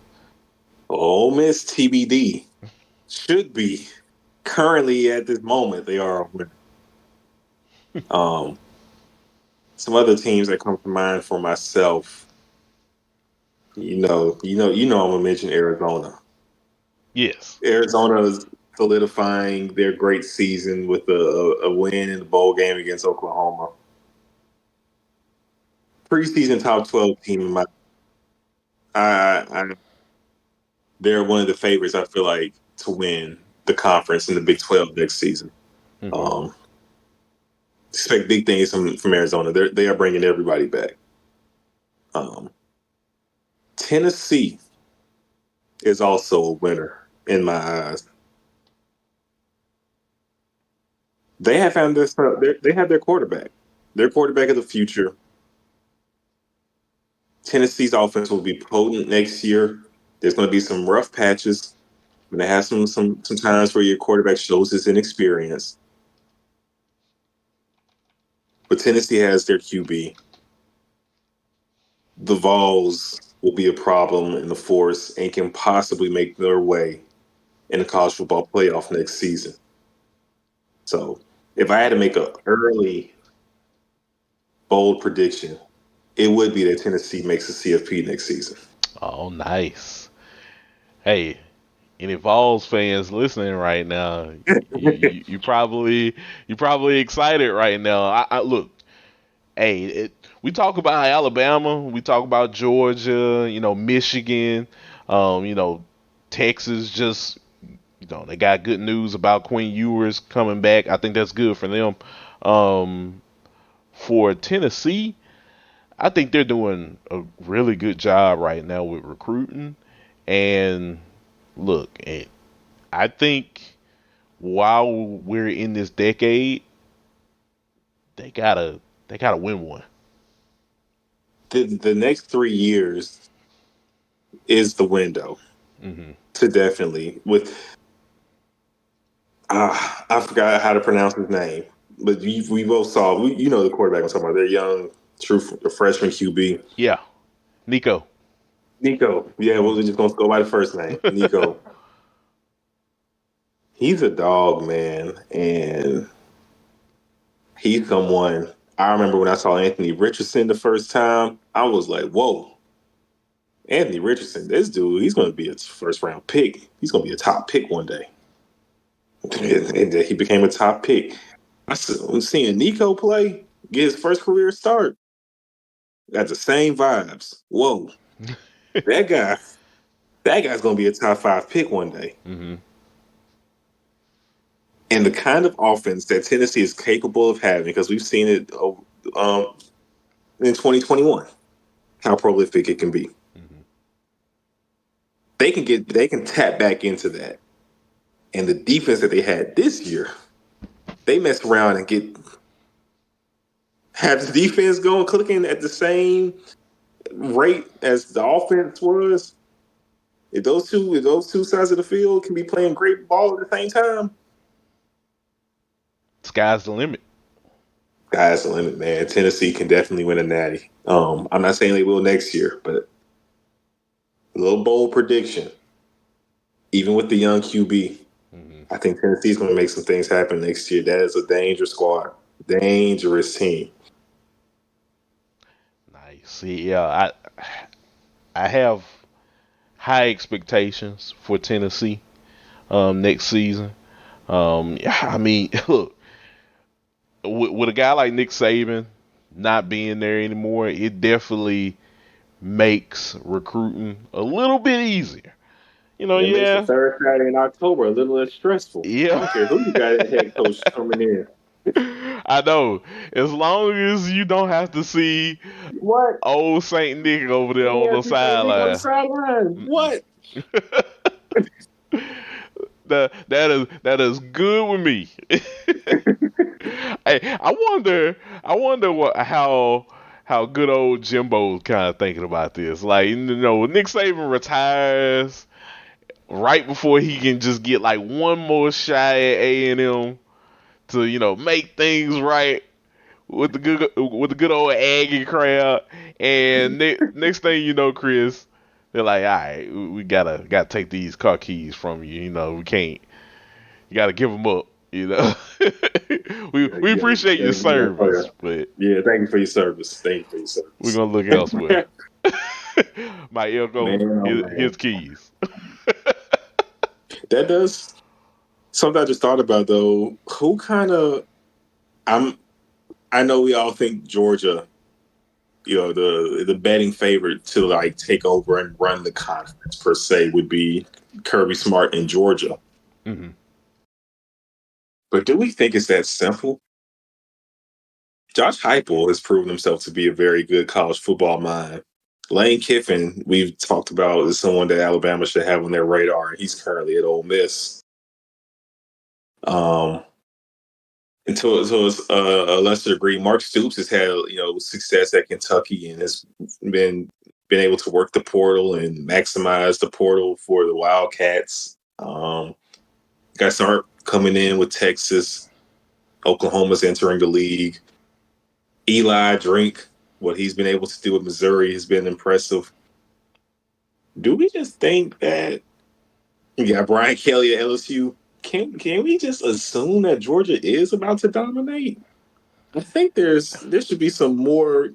Ole Miss TBD should be currently at this moment they are a winner. Um, some other teams that come to mind for myself, I'm gonna mention Arizona. Yes. Arizona is solidifying their great season with a win in the bowl game against Oklahoma. Preseason top 12 team. I they're one of the favorites. I feel like to win the conference in the Big 12 next season. Hmm. Um, expect big things from Arizona. They are bringing everybody back. Um, Tennessee is also a winner in my eyes. They have found they have their quarterback of the future. Tennessee's offense will be potent next year. There's going to be some rough patches. Going to have some times where your quarterback shows his inexperience. But Tennessee has their QB. The Vols will be a problem in the force and can possibly make their way in the college football playoff next season. So if I had to make an early bold prediction, it would be that Tennessee makes the CFP next season. Oh, nice. Hey, any Vols fans listening right now, you probably excited right now. I look, hey, we talk about Alabama, we talk about Georgia, Michigan, Texas. Just they got good news about Quinn Ewers coming back. I think that's good for them. Um, for Tennessee, I think they're doing a really good job right now with recruiting. And look, I think while we're in this decade, they gotta win one. The next 3 years is the window Hmm. to definitely with I forgot how to pronounce his name, but we both saw you know the quarterback I'm talking about. They're young. True, the freshman QB. Yeah, Nico. Nico. Yeah, we're just gonna go by the first name. Nico. He's a dog, man, and he's someone. I remember when I saw Anthony Richardson the first time, I was like, "Whoa, Anthony Richardson! This dude, he's going to be a first round pick. He's going to be a top pick one day." And then he became a top pick. I'm seeing Nico play, get his first career start. Got the same vibes. Whoa, that guy, that guy's going to be a top 5 pick one day. Mm-hmm. And the kind of offense that Tennessee is capable of having, because we've seen it in 2021, how prolific it can be. Mm-hmm. They can tap back into that. And the defense that they had this year, they mess around and have the defense going clicking at the same rate as the offense was. If those two sides of the field can be playing great ball at the same time, Sky's the limit. sky's the limit, man. Tennessee can definitely win a natty. I'm not saying they will next year, but a little bold prediction. Even with the young QB, Mm-hmm. I think Tennessee's going to make some things happen next year. That is a dangerous squad, dangerous team. Nice. See, yeah, I have high expectations for Tennessee next season. Yeah, I mean, look, with a guy like Nick Saban not being there anymore, it definitely makes recruiting a little bit easier. It makes the Yeah, third Saturday in October a little less stressful. I yeah. don't care who you got at head coach coming in. I know. As long as you don't have to see What? old Saint Nick over there on Yeah, the see Saint Nick on the sideline. sideline. Mm-mm. What? That is good with me. Hey, I wonder how good old Jimbo's kind of thinking about this. Like, Nick Saban retires right before he can just get like one more shot at A&M to make things right with the good old Aggie crowd. And next thing you know, Chris, they're like, all right, we gotta take these car keys from you. We can't. You gotta give them up. We appreciate your Oh, service, yeah. but Yeah, thank you for your service. Thank you for your we're service. gonna look elsewhere. My Man, Elko, oh his man. keys. That does something I just thought about though. Who kind of I'm I know we all think Georgia, the betting favorite to like take over and run the conference per se would be Kirby Smart in Georgia. Hmm. But do we think it's that simple? Josh Heupel has proven himself to be a very good college football mind. Lane Kiffin, we've talked about, is someone that Alabama should have on their radar, and he's currently at Ole Miss. Um, and to a lesser degree, Mark Stoops has had success at Kentucky and has been able to work the portal and maximize the portal for the Wildcats. Guys start coming in with Texas. Oklahoma's entering the league. Eli Drink, what he's been able to do with Missouri has been impressive. Do we just think that you got Brian Kelly at LSU? Can we just assume that Georgia is about to dominate? I think there should be some more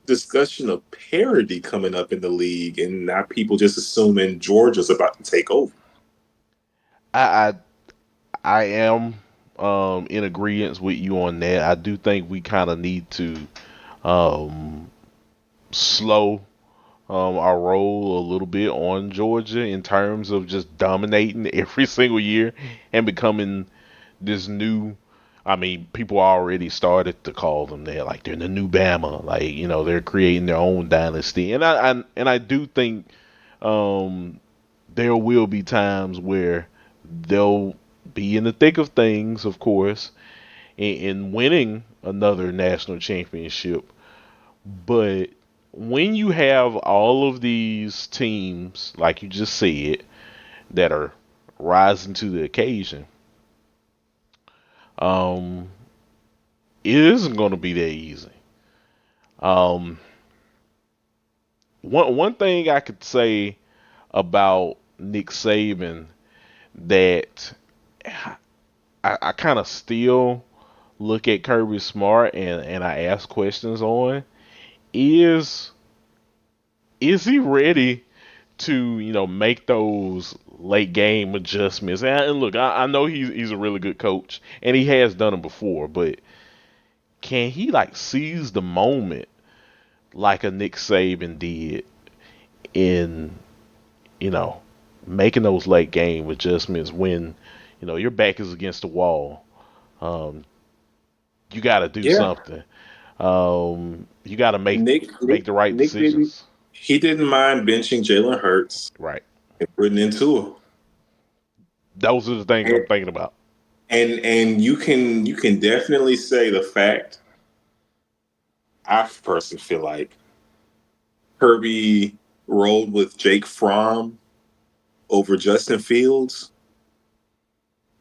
discussion of parity coming up in the league, and not people just assuming Georgia's about to take over. I I am in agreement with you on that. I do think we kind of need to um, slow our roll a little bit on Georgia in terms of just dominating every single year and becoming this new. I mean, people already started to call them that, like they're the new Bama, like they're creating their own dynasty, and I do think um, there will be times where they'll be in the thick of things, of course, in winning another national championship. But when you have all of these teams, like you just said, that are rising to the occasion, um, it isn't going to be that easy. Um, one thing I could say about Nick Saban that I kind of still look at Kirby Smart and I ask questions on is is he ready to make those late game adjustments? And look, I know he's a really good coach and he has done them before, but can he like seize the moment like a Nick Saban did in you know making those late game adjustments when your back is against the wall? Um, you got to do Yeah, something. You got to make Nick Nick make the right Nick didn't decisions. he didn't mind benching Jalen Hurts Right. and putting into Those are the things I'm him. thinking about. And you can definitely say the fact. I personally feel like Kirby rolled with Jake Fromm over Justin Fields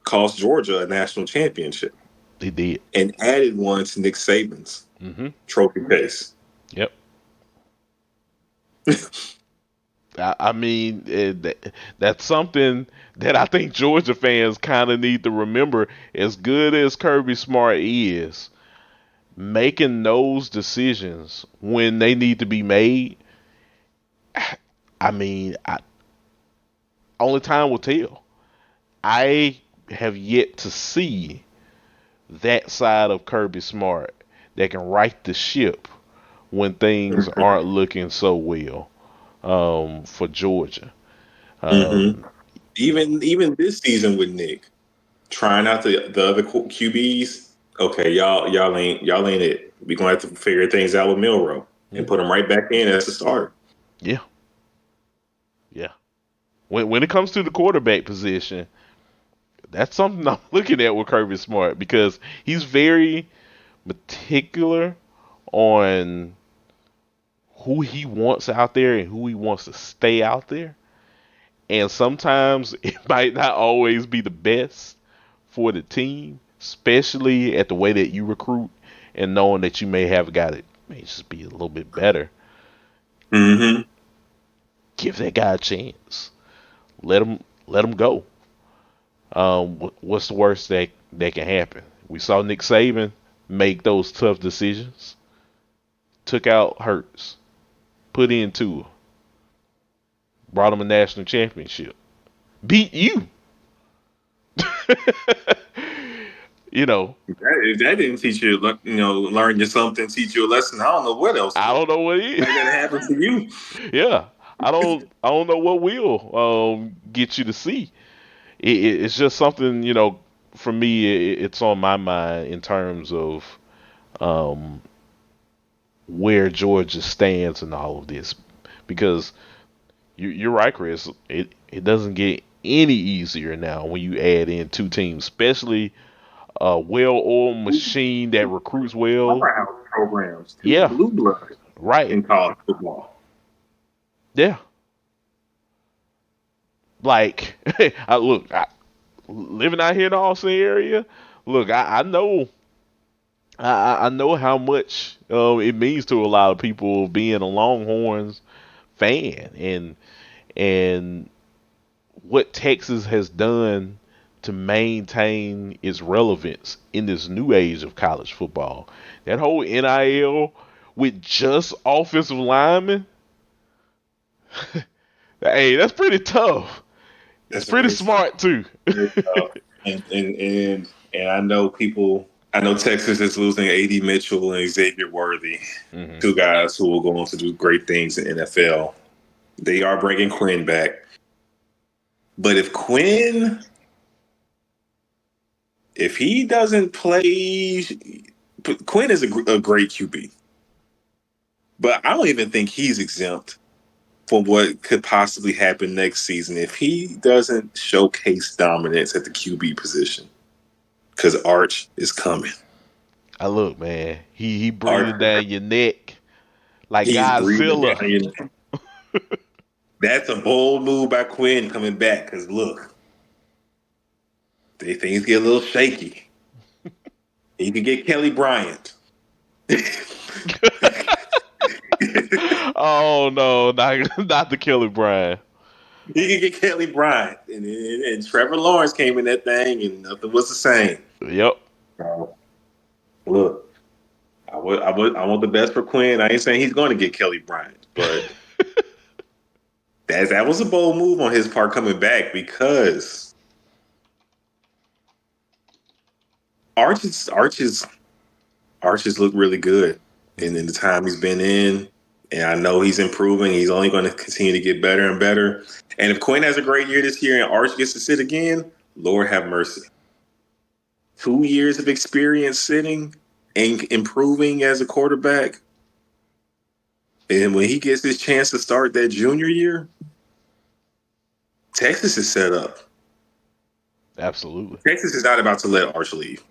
cost Georgia a national championship He did. and added one to Nick Saban's Hmm. trophy case. Yep. I mean, that's something that I think Georgia fans kind of need to remember. As good as Kirby Smart is, making those decisions when they need to be made, I mean, only time will tell. I have yet to see that side of Kirby Smart that can right the ship when things aren't looking so well for Georgia. Hmm. Um, Even this season with Nick trying out the other QBs. Okay, y'all ain't it. We gonna have to figure things out with Milrow and mhm. put him right back in as a starter. Yeah, yeah. When it comes to the quarterback position, that's something I'm looking at with Kirby Smart because he's very particular on who he wants out there and who he wants to stay out there. And sometimes it might not always be the best for the team, especially at the way that you recruit and knowing that you may have a guy that may just be a little bit better. Hmm. Give that guy a chance. Let him go. What's the worst that can happen? We saw Nick Saban make those tough decisions. Took out Hurts, put in Tua, brought him a national championship, beat you. you know, If that didn't teach you, learn you something, teach you a lesson. I don't know what else I will. don't know what it Like that is. happened to you. yeah, I don't know what will get you to see. It's just something for me. It's on my mind in terms of um, where Georgia stands in all of this because you're right, Chris. It doesn't get any easier now when you add in two teams, especially a well-oiled machine that recruits well. Powerhouse programs, two Yeah, blue bloods right. in college football. Yeah, like living out here in the Austin area. Look, I know. I know how much it means to a lot of people being a Longhorns fan and what Texas has done to maintain its relevance in this new age of college football. That whole NIL with just offensive linemen, hey, that's pretty tough. It's That's pretty very tough. smart too. Very tough. And I know people. I know Texas is losing A.D. Mitchell and Xavier Worthy, Hmm. two guys who will go on to do great things in NFL. They are bringing Quinn back, but if he doesn't play, Quinn is a great QB, but I don't even think he's exempt from what could possibly happen next season if he doesn't showcase dominance at the QB position. Because Arch is coming. I look, man. He Arch, breathing down your neck like he's breathing Godzilla. down your neck. That's a bold move by Quinn coming back. Because look, things get a little shaky. He could get Kelly Bryant. Oh no, not the Kelly Bryant. He could get Kelly Bryant, and Trevor Lawrence came in that thing, and nothing was the same. Yep. So, look, I want the best for Quinn. I ain't saying he's going to get Kelly Bryant, but that was a bold move on his part coming back because Arches look really good, and in the time he's been in, and I know he's improving. He's only going to continue to get better and better. And if Quinn has a great year this year and Arch gets to sit again, Lord have mercy. 2 years of experience sitting and improving as a quarterback. And when he gets his chance to start that junior year, Texas is set up. Absolutely. Texas is not about to let Arch leave.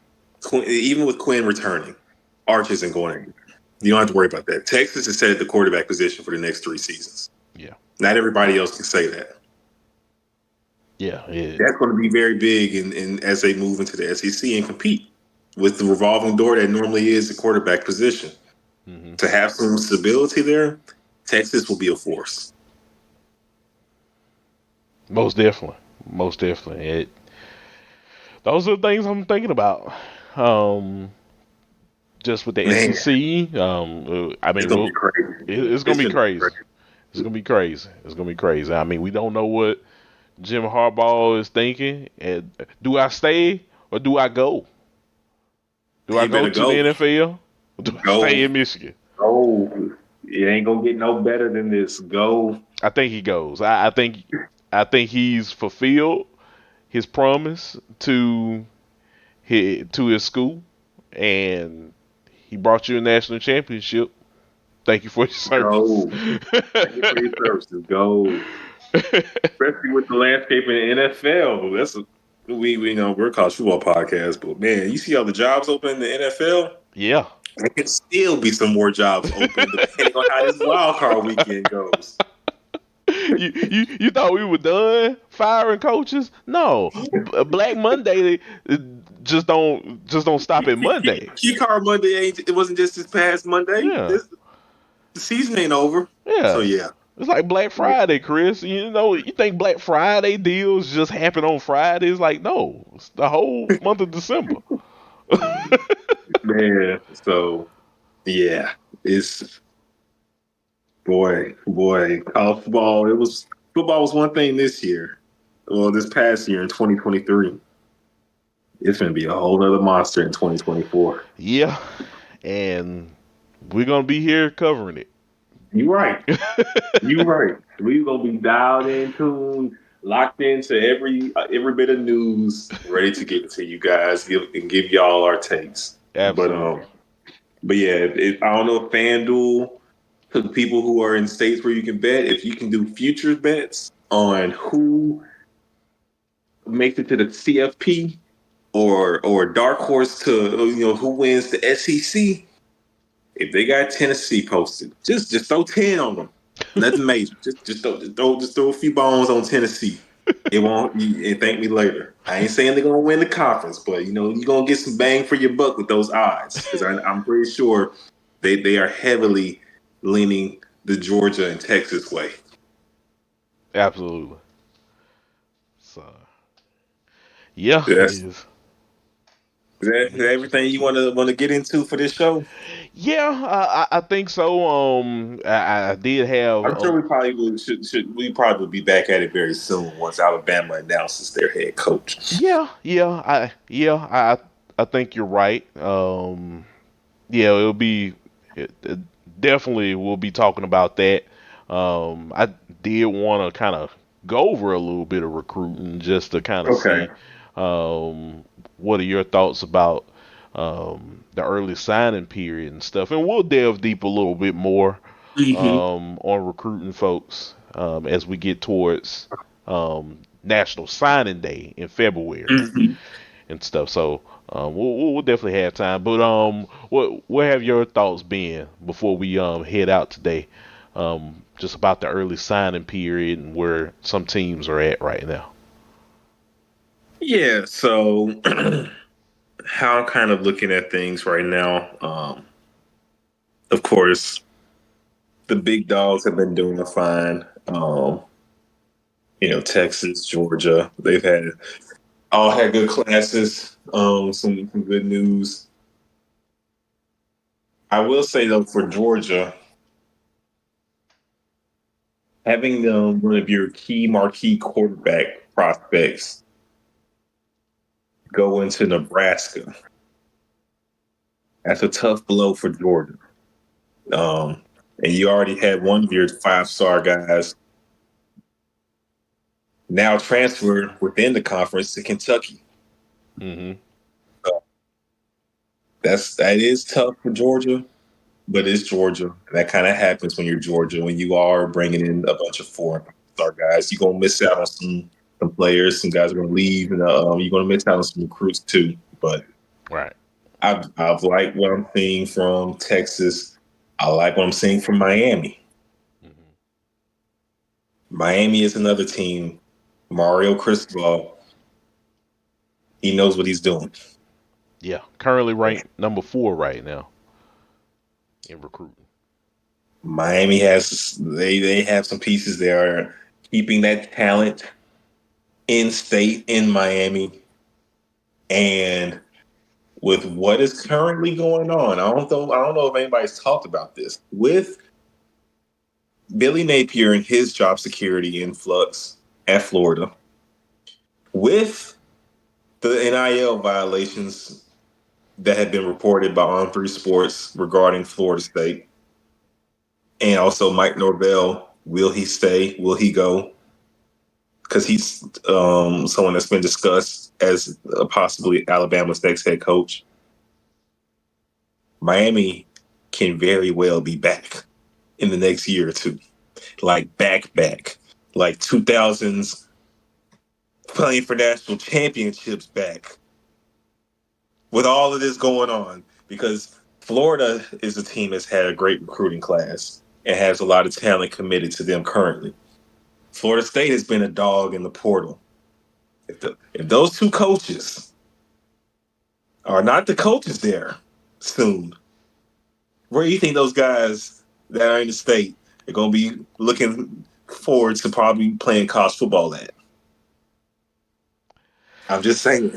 Even with Quinn returning, Arch isn't going anywhere. You don't have to worry about that. Texas is set at the quarterback position for the next 3 seasons. Yeah. Not everybody else can say that. Yeah. That's going to be very big in as they move into the SEC and compete with the revolving door that normally is the quarterback position. Mm-hmm. To have some stability there, Texas will be a force. Most definitely. Most definitely. Those are the things I'm thinking about. Just with the Man, SEC, I it's mean, going to be crazy. it's gonna It's be going to be crazy. crazy. It's gonna be crazy. It's gonna be crazy. I mean, we don't know what Jim Harbaugh is thinking. And do I stay or do I go? Do I He go better to the go. NFL or do I Go. stay in Michigan? Go. It ain't going to get no better than this. Go. I think he goes. I think he's fulfilled his promise to his school, and he brought you a national championship. Thank you for your service. Go. Thank you for your services. Go. Especially with the landscape in the NFL. We know we're a college football podcast, but man, you see all the jobs open in the NFL. Yeah. There could still be some more jobs open depending on how this wild card weekend goes. You thought we were done firing coaches? No, Black Monday just don't stop at Monday. Key card Monday it wasn't just this past Monday. Yeah, The season ain't over. So yeah. yeah. It's like Black Friday, Chris. You think Black Friday deals just happen on Fridays? Like, no, it's the whole month of December. Man. So yeah. It's boy, college football was one thing this year. Well, this past year in 2023. It's gonna be a whole other monster in 2024. Yeah, and we're gonna be here covering it. You right. You right. We gonna be dialed in, tuned, locked into every bit of news, ready to get to you guys and give y'all our takes. But Absolutely. yeah, I don't know if FanDuel, to the people who are in states where you can bet, if you can do future bets on who makes it to the CFP or dark horse to who wins the SEC. If they got Tennessee posted, just throw 10 on them. Nothing major. Just throw a few bones on Tennessee. It won't. And thank me later. I ain't saying they're gonna win the conference, but you're gonna get some bang for your buck with those odds because I'm pretty sure they are heavily leaning the Georgia and Texas way. Absolutely. So, yeah, Yes. Is that everything you want to get into for this show? yeah, I think so. I did have I'm sure we probably we probably will be back at it very soon once Alabama announces their head coach. I think you're right. Yeah, it definitely we'll be talking about that. I did want to kind of go over a little bit of recruiting just to kind of Okay. see what are your thoughts about the early signing period and stuff, and we'll delve deep a little bit more Mm-hmm. on recruiting folks as we get towards National Signing Day in February Mm-hmm. and stuff. So we'll definitely have time. But what have your thoughts been before we head out today? Just about the early signing period and where some teams are at right now. Yeah. So how I'm kind of looking at things right now. Of course, the big dogs have been doing fine. Texas, Georgia, they've all had good classes. Some good news. I will say though, for Georgia, having one of your key marquee quarterback prospects go into Nebraska, that's a tough blow for Georgia. And you already had one of your 5-star guys now transfer within the conference to Kentucky. Mm-hmm. So that is tough for Georgia, but it's Georgia. That kind of happens when you're Georgia. When you are bringing in a bunch of 4-star guys, you're gonna miss out on some players. Some guys are gonna leave, and you're gonna miss out on some recruits too. But Right. I've liked what I'm seeing from Texas. I like what I'm seeing from Miami. Mm-hmm. Miami is another team. Mario Cristobal, he knows what he's doing. Yeah. Currently ranked number 4 right now in recruiting. Miami they have some pieces there, keeping that talent in state in Miami, and with what is currently going on, I don't know if anybody's talked about this with Billy Napier and his job security influx at Florida, with the NIL violations that have been reported by On3 Sports regarding Florida State, and also Mike Norvell. Will he stay? Will he go? Because he's someone that's been discussed as possibly Alabama's next head coach. Miami can very well be back in the next year or two, like back, like 2000s playing for national championships back with all of this going on, because Florida is a team that's had a great recruiting class and has a lot of talent committed to them currently. Florida State has been a dog in the portal. If those two coaches are not the coaches there soon, where do you think those guys that are in the state are going to be looking forward to probably playing college football at? I'm just saying.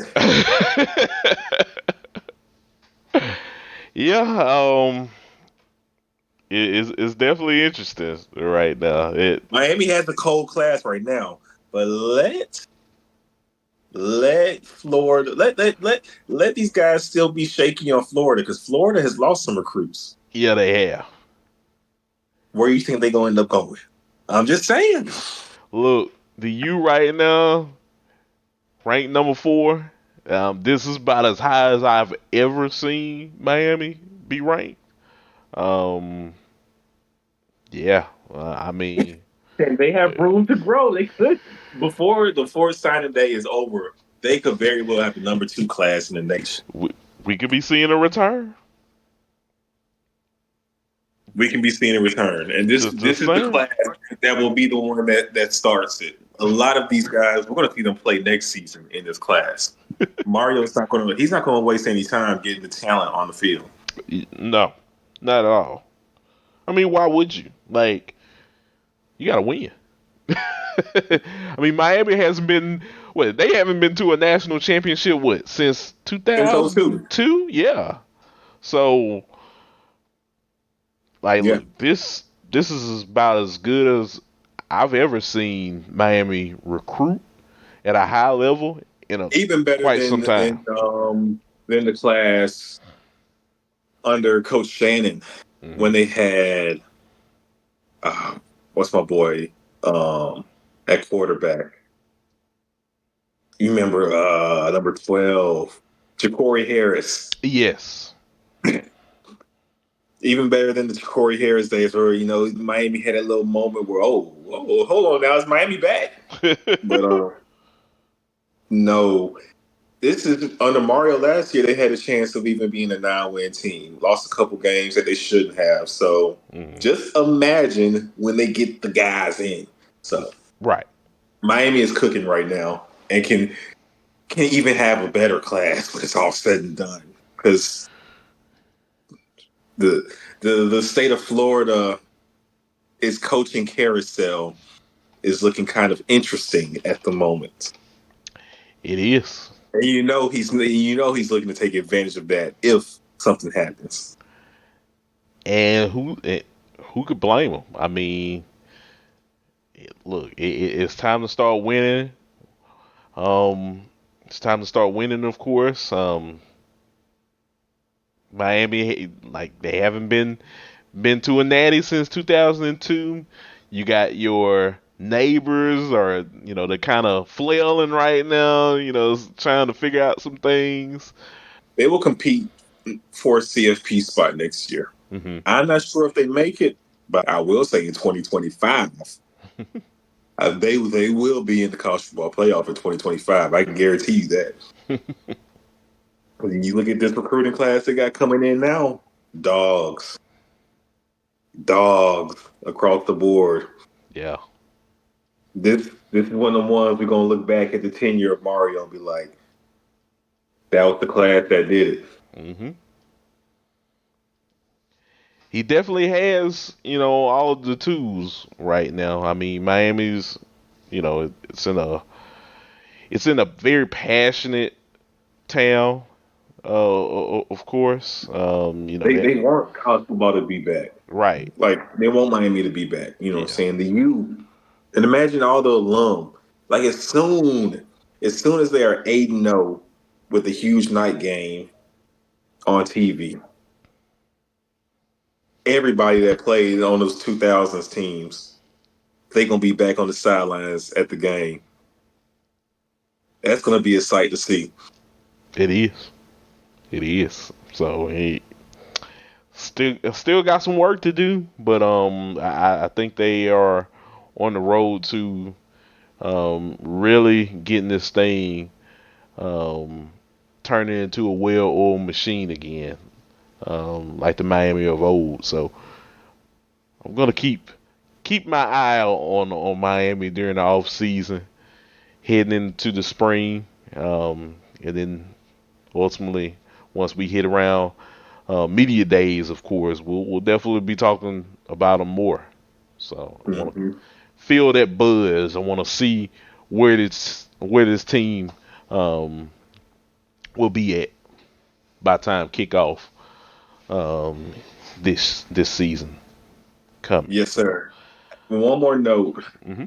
Yeah. It's definitely interesting right now. Miami has a cold class right now, but let Florida let these guys still be shaky on Florida, because Florida has lost some recruits. Yeah, they have. Where do you think they're going to end up going? I'm just saying. Look, the U right now, ranked number 4. This is about as high as I've ever seen Miami be ranked. Um, yeah, I mean, And they have room to grow. They could, before signing day is over, they could very well have the number 2 class in the nation. we could be seeing a return. We can be seeing a return, and this Just is the saying. class that will be the one that starts it. A lot of these guys, we're going to see them play next season in this class. Mario's not going to. He's not going to waste any time getting the talent on the field. No, not at all. I mean, why would you? Like, you gotta win. I mean, Miami hasn't been what, they haven't been to a national championship since It was 02. 2002. Yeah. So, like, Yeah, look, this is about as good as I've ever seen Miami recruit at a high level in a even better quite some time. than the class under Coach Shannon when Hmm. they had what's my boy at quarterback. You remember number 12, Ja'Cory Harris. Yes. Even better than the Corey Harris days, where Miami had that little moment where, hold on, now is Miami back? But no, this is under Mario last year. They had a chance of even being a 9-win team. Lost a couple games that they shouldn't have. So Hmm. just imagine when they get the guys in. So Right. Miami is cooking right now and can even have a better class when it's all said and done, because the state of Florida his coaching carousel is looking kind of interesting at the moment. It is. And he's looking to take advantage of that if something happens. And who could blame him? I mean, look, it's time to start winning. Um, it's time to start winning, of course. Miami, like they haven't been to a natty since 2002. You got your neighbors, or they're kind of flailing right now. Trying to figure out some things. They will compete for a CFP spot next year. Hmm. I'm not sure if they make it, but I will say in 2025, they will be in the college football playoff in 2025. I can guarantee you that. When you look at this recruiting class they got coming in now, dogs, dogs across the board. Yeah. This is one of the ones we're gonna look back at the tenure of Mario and be like, that was the class that did it. Hmm. He definitely has, all of the tools right now. I mean, Miami's, it's in a very passionate town. Of course. They want college football to be back. Right. Like they want Miami to be back. You know what I'm Yeah. saying? The U and imagine all the alum. Like as soon as they are 8-0 with a huge night game on TV, everybody that played on those 2000s teams, they gonna be back on the sidelines at the game. That's gonna be a sight to see. It is. It is. So he still got some work to do, but I think they are on the road to really getting this thing um turning into a well-oiled machine again, like the Miami of old. So I'm gonna keep my eye out on Miami during the off season, heading into the spring, and then ultimately once we hit around media days, of course, we'll definitely be talking about them more. So I want to Mhm. feel that buzz. I want to see where this team um, will be at by time kickoff um, this season coming. Yes, sir. One more note. Hmm.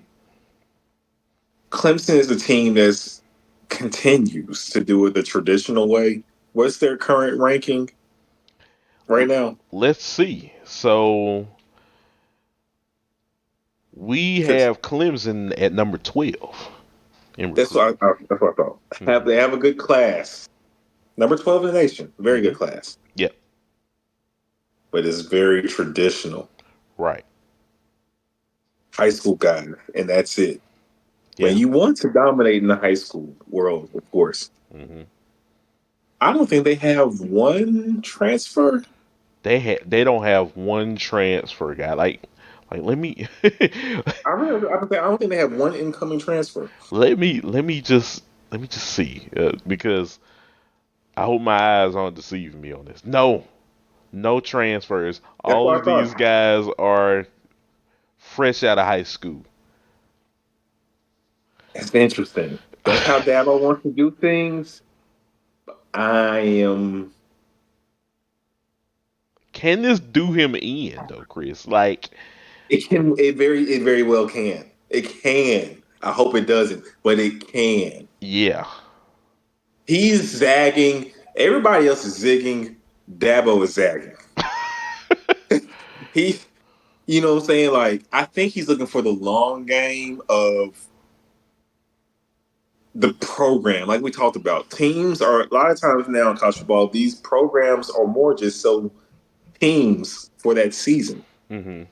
Clemson is a team that continues to do it the traditional way. What's their current ranking right now? Let's see. So we Because have Clemson at number 12 in that's recruiting. that's what I thought. Hmm. They have a good class. Number 12 in the nation. Very Hmm. good class. Yep. But it's very traditional. Right. High school guys, and that's it. When Yeah. you want to dominate in the high school world, of course, Hmm. I don't think they have one transfer. They don't have one transfer guy. Like let me I don't think they have one incoming transfer. let me just see, because I hope my eyes aren't deceiving me on this. No, no transfers. That's All what of I these thought. guys are fresh out of high school. That's interesting. That's how Dabo wants to do things. I am. Can this do him in though, Chris? Like, It can. It very well can. It can. I hope it doesn't, but it can. yeah. He's zagging. Everybody else is zigging. Dabo is zagging. He, you know what I'm saying? Like, I think he's looking for the long game of the program. Like we talked about, teams are a lot of times now in college football. These programs are more just so teams for that season. Hmm.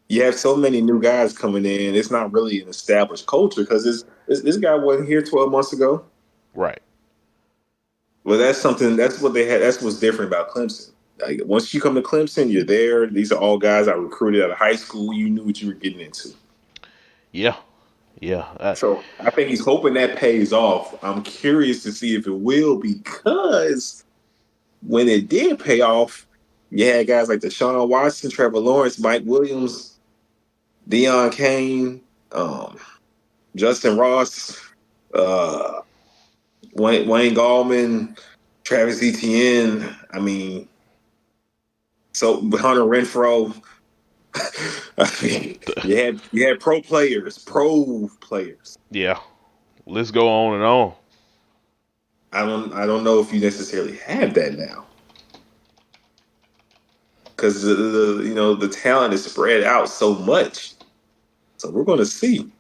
You have so many new guys coming in. It's not really an established culture because this guy wasn't here 12 months ago. Right. Well, that's something. That's what they had. That's what's different about Clemson. Like once you come to Clemson, you're there. These are all guys I recruited out of high school. You knew what you were getting into. Yeah. Yeah. So I think he's hoping that pays off. I'm curious to see if it will because when it did pay off, you had guys like Deshaun Watson, Trevor Lawrence, Mike Williams. Deion Kane, Justin Ross, uh, Wayne Gallman, Travis Etienne. I mean, so Hunter Renfro. I mean, you had pro players. Yeah, let's go on and on. I don't know if you necessarily have that now because the talent is spread out so much. So we're going to see.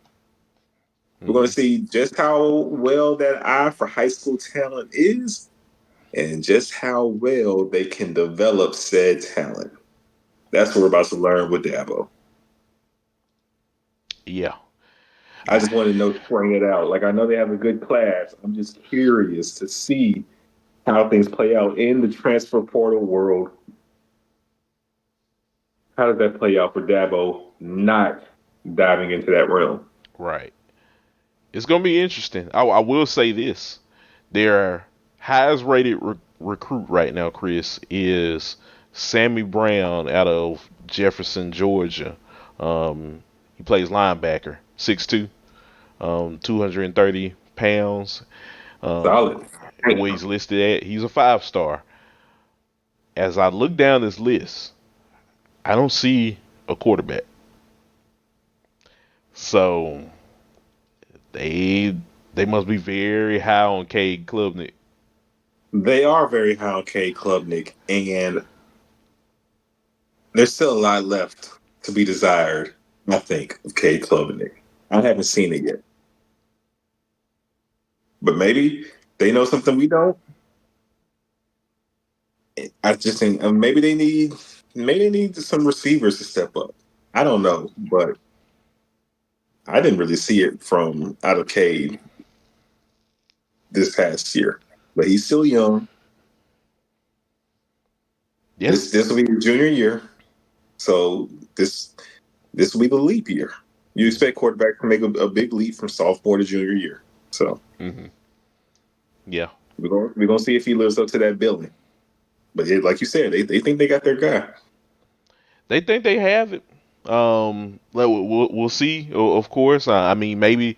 We're going Hmm. to see just how well that eye for high school talent is, and just how well they can develop said talent. That's what we're about to learn with Dabo. Yeah. I just wanted to know, bring it out. Like I know they have a good class. I'm just curious to see how things play out in the transfer portal world. How does that play out for Dabo not diving into that realm? Right. It's gonna be interesting. I will say this: their highest rated recruit right now, Chris, is Sammy Brown out of Jefferson, Georgia. He plays linebacker, 6'2", 230 pounds. Um, Solid. where he's listed at, he's a 5-star. As I look down this list, I don't see a quarterback. So they they must be very high on Cade Klubnik. They are very high on K Klubnik, and there's still a lot left to be desired, I think, of K Klubnik. I haven't seen it yet. But maybe they know something we don't. I just think maybe they need some receivers to step up. I don't know, but I didn't really see it from out of Cade this past year. But he's still young. Yeah. This will be his junior year, so this will be the leap year. You expect quarterbacks to make a big leap from sophomore to junior year. So Mm-hmm. Yeah. we're gonna see if he lives up to that billing. But like you said, they think they got their guy. They think they have it. We'll see. Of course, I mean maybe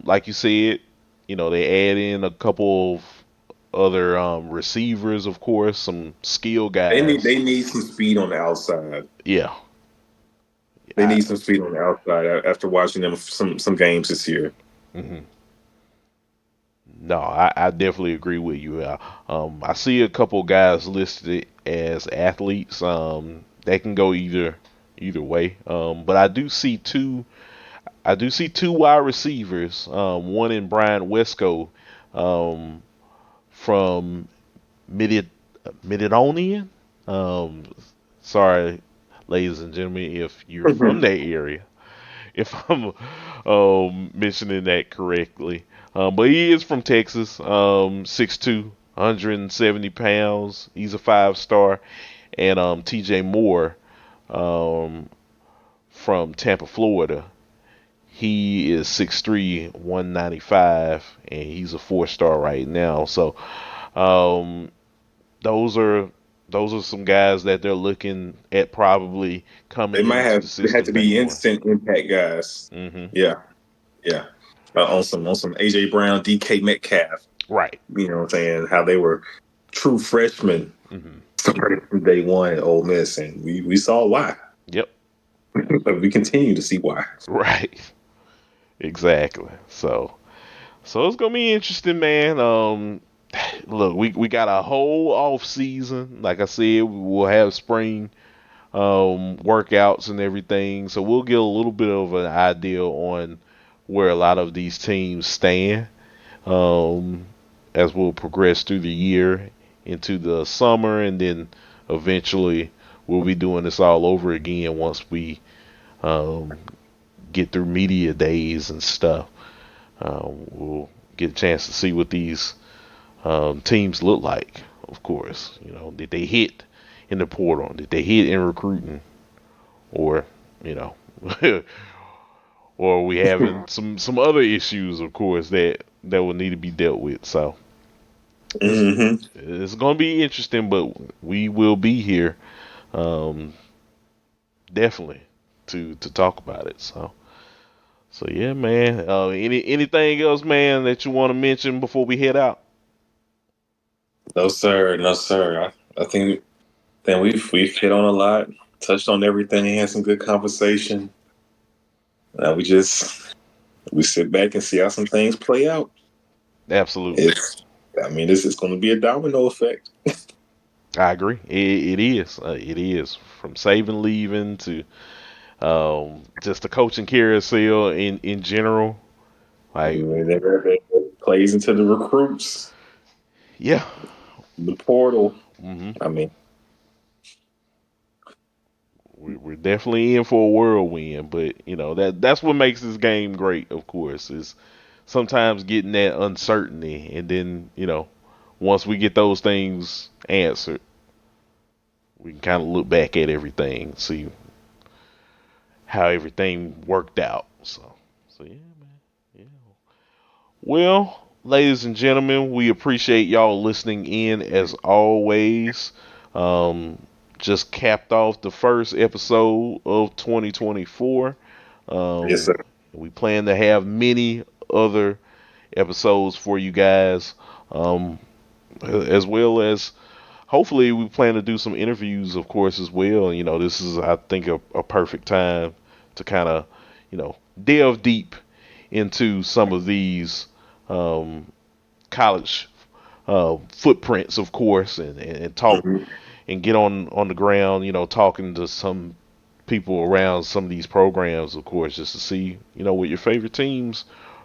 like you said, they add in a couple of other receivers, of course, some skill They need guys. they need some speed on the outside. Yeah. They I, need some speed on the outside after watching them some games this year. mhm. No, I definitely agree with you. I see a couple guys listed as athletes. They can go either way. But I do see two wide receivers. One in Brian Wesco, um, from Mid Midonian. Um, sorry, ladies and gentlemen, if you're from that area, if I'm mentioning that correctly. But he is from Texas, 6'2", 170 pounds. He's a 5-star. And TJ Moore, um, from Tampa, Florida. He is 6'3", 195, and he's a 4-star right now. So um, those are those are some guys that they're looking at probably coming into the They had system to day be one. instant impact guys. Hmm. Yeah, yeah. On some AJ Brown, DK Metcalf. Right. You know what I'm saying? How they were true freshmen Hmm. starting from day one at Ole Miss, and we saw why. Yep. But we continue to see why. Right. Exactly. So it's gonna be interesting, man. Look, we got a whole off season. Like I said, we'll have spring workouts and everything. So we'll get a little bit of an idea on where a lot of these teams stand, um, as we'll progress through the year into the summer, and then eventually we'll be doing this all over again once we um, get through media days and stuff. We'll get a chance to see what these teams look like. Of course, did they hit in the portal? Did they hit in recruiting? Or you know, or are we having some other issues, of course, that will need to be dealt with. So it's Hmm. it's gonna be interesting, but we will be here, definitely. to talk about it. So yeah, man. Anything else, man, that you want to mention before we head out? No sir, no sir. I think then we've hit on a lot, touched on everything, had some good conversation. Now we sit back and see how some things play out. Absolutely. It's I mean this is going to be a domino effect. I agree. It is. It is from Saban leaving to just the coaching carousel in general. Like, And it plays into the recruits, yeah. the portal. hmm I mean, we're definitely in for a whirlwind, but that's what makes this game great. Of course, is sometimes getting that uncertainty, and then once we get those things answered, we can kind of look back at everything, see how everything worked out. So yeah, man. Yeah. Well, ladies and gentlemen, we appreciate y'all listening in as always. Um, just capped off the first episode of 2024. yes Um, sir. we plan to have many other episodes for you guys, um, as well as hopefully we plan to do some interviews, of course, as well. This is, I think, a perfect time to kind of, delve deep into some of these um, college footprints, of course, and talk Mhm. and get on the ground, talking to some people around some of these programs, of course, just to see, what your favorite teams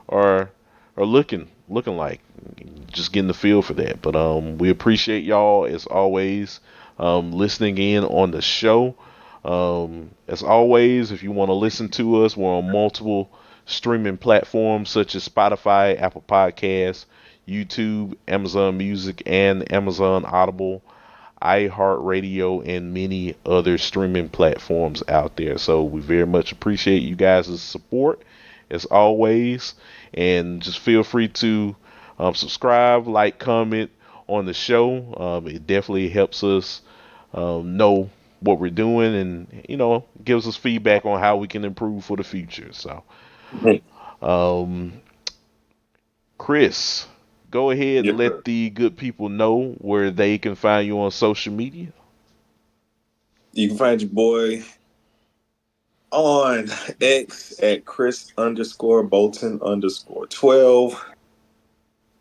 are are looking like. Just getting the feel for that. But we appreciate y'all as always listening in on the show. As always, if you want to listen to us, we're on multiple streaming platforms such as Spotify, Apple Podcasts, YouTube, Amazon Music, and Amazon Audible, iHeartRadio, and many other streaming platforms out there. So we very much appreciate you guys' support as always. And just feel free to subscribe, like, comment on the show. It definitely helps us know what we're doing and, gives us feedback on how we can improve for the future. So, um, Chris, go ahead and Yes let sir. the good people know where they can find you on social media. You can find your boy on X at Chris_Bolton_12.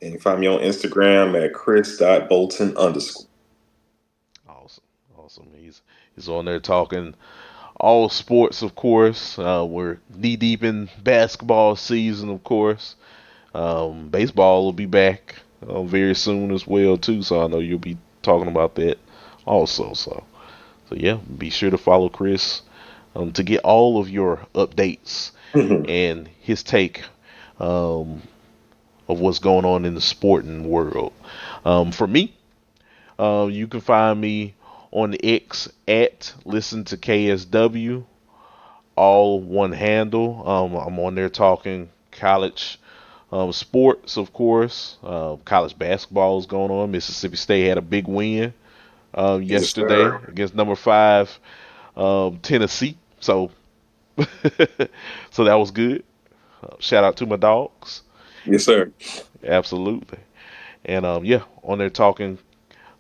And you can find me on Instagram at Chris.Bolton_. Awesome, awesome. He's on there talking all sports, of course. We're knee deep in basketball season, of course. Baseball will be back very soon as well too, so I know you'll be talking about that also. So yeah, be sure to follow Chris to get all of your updates and his take um, of what's going on in the sporting world. For me, you can find me on the X at Listen to KSW, all one handle. I'm on there talking college sports, of course. College basketball is going on. Mississippi State had a big win Yes, yesterday sir. against number five Tennessee. So, so that was good. Shout out to my dogs. Yes, sir. Absolutely. And yeah, on there talking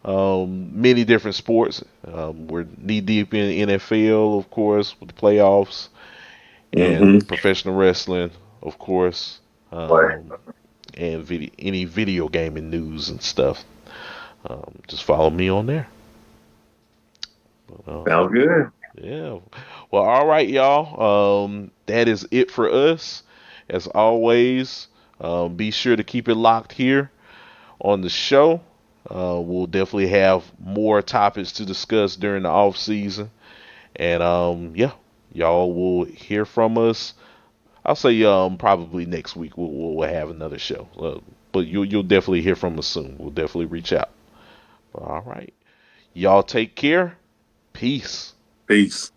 many different sports. We're knee deep in NFL, of course, with the playoffs and Mm-hmm. professional wrestling, of course, Right. um, and any video gaming news and stuff. Just follow me on there. But, Sounds good. yeah. Well, all right, y'all. That is it for us. As always, be sure to keep it locked here on the show. We'll definitely have more topics to discuss during the off season, and yeah, y'all will hear from us. I'll say probably next week we'll have another show, but you'll definitely hear from us soon. We'll definitely reach out. All right, y'all take care. Peace. Peace.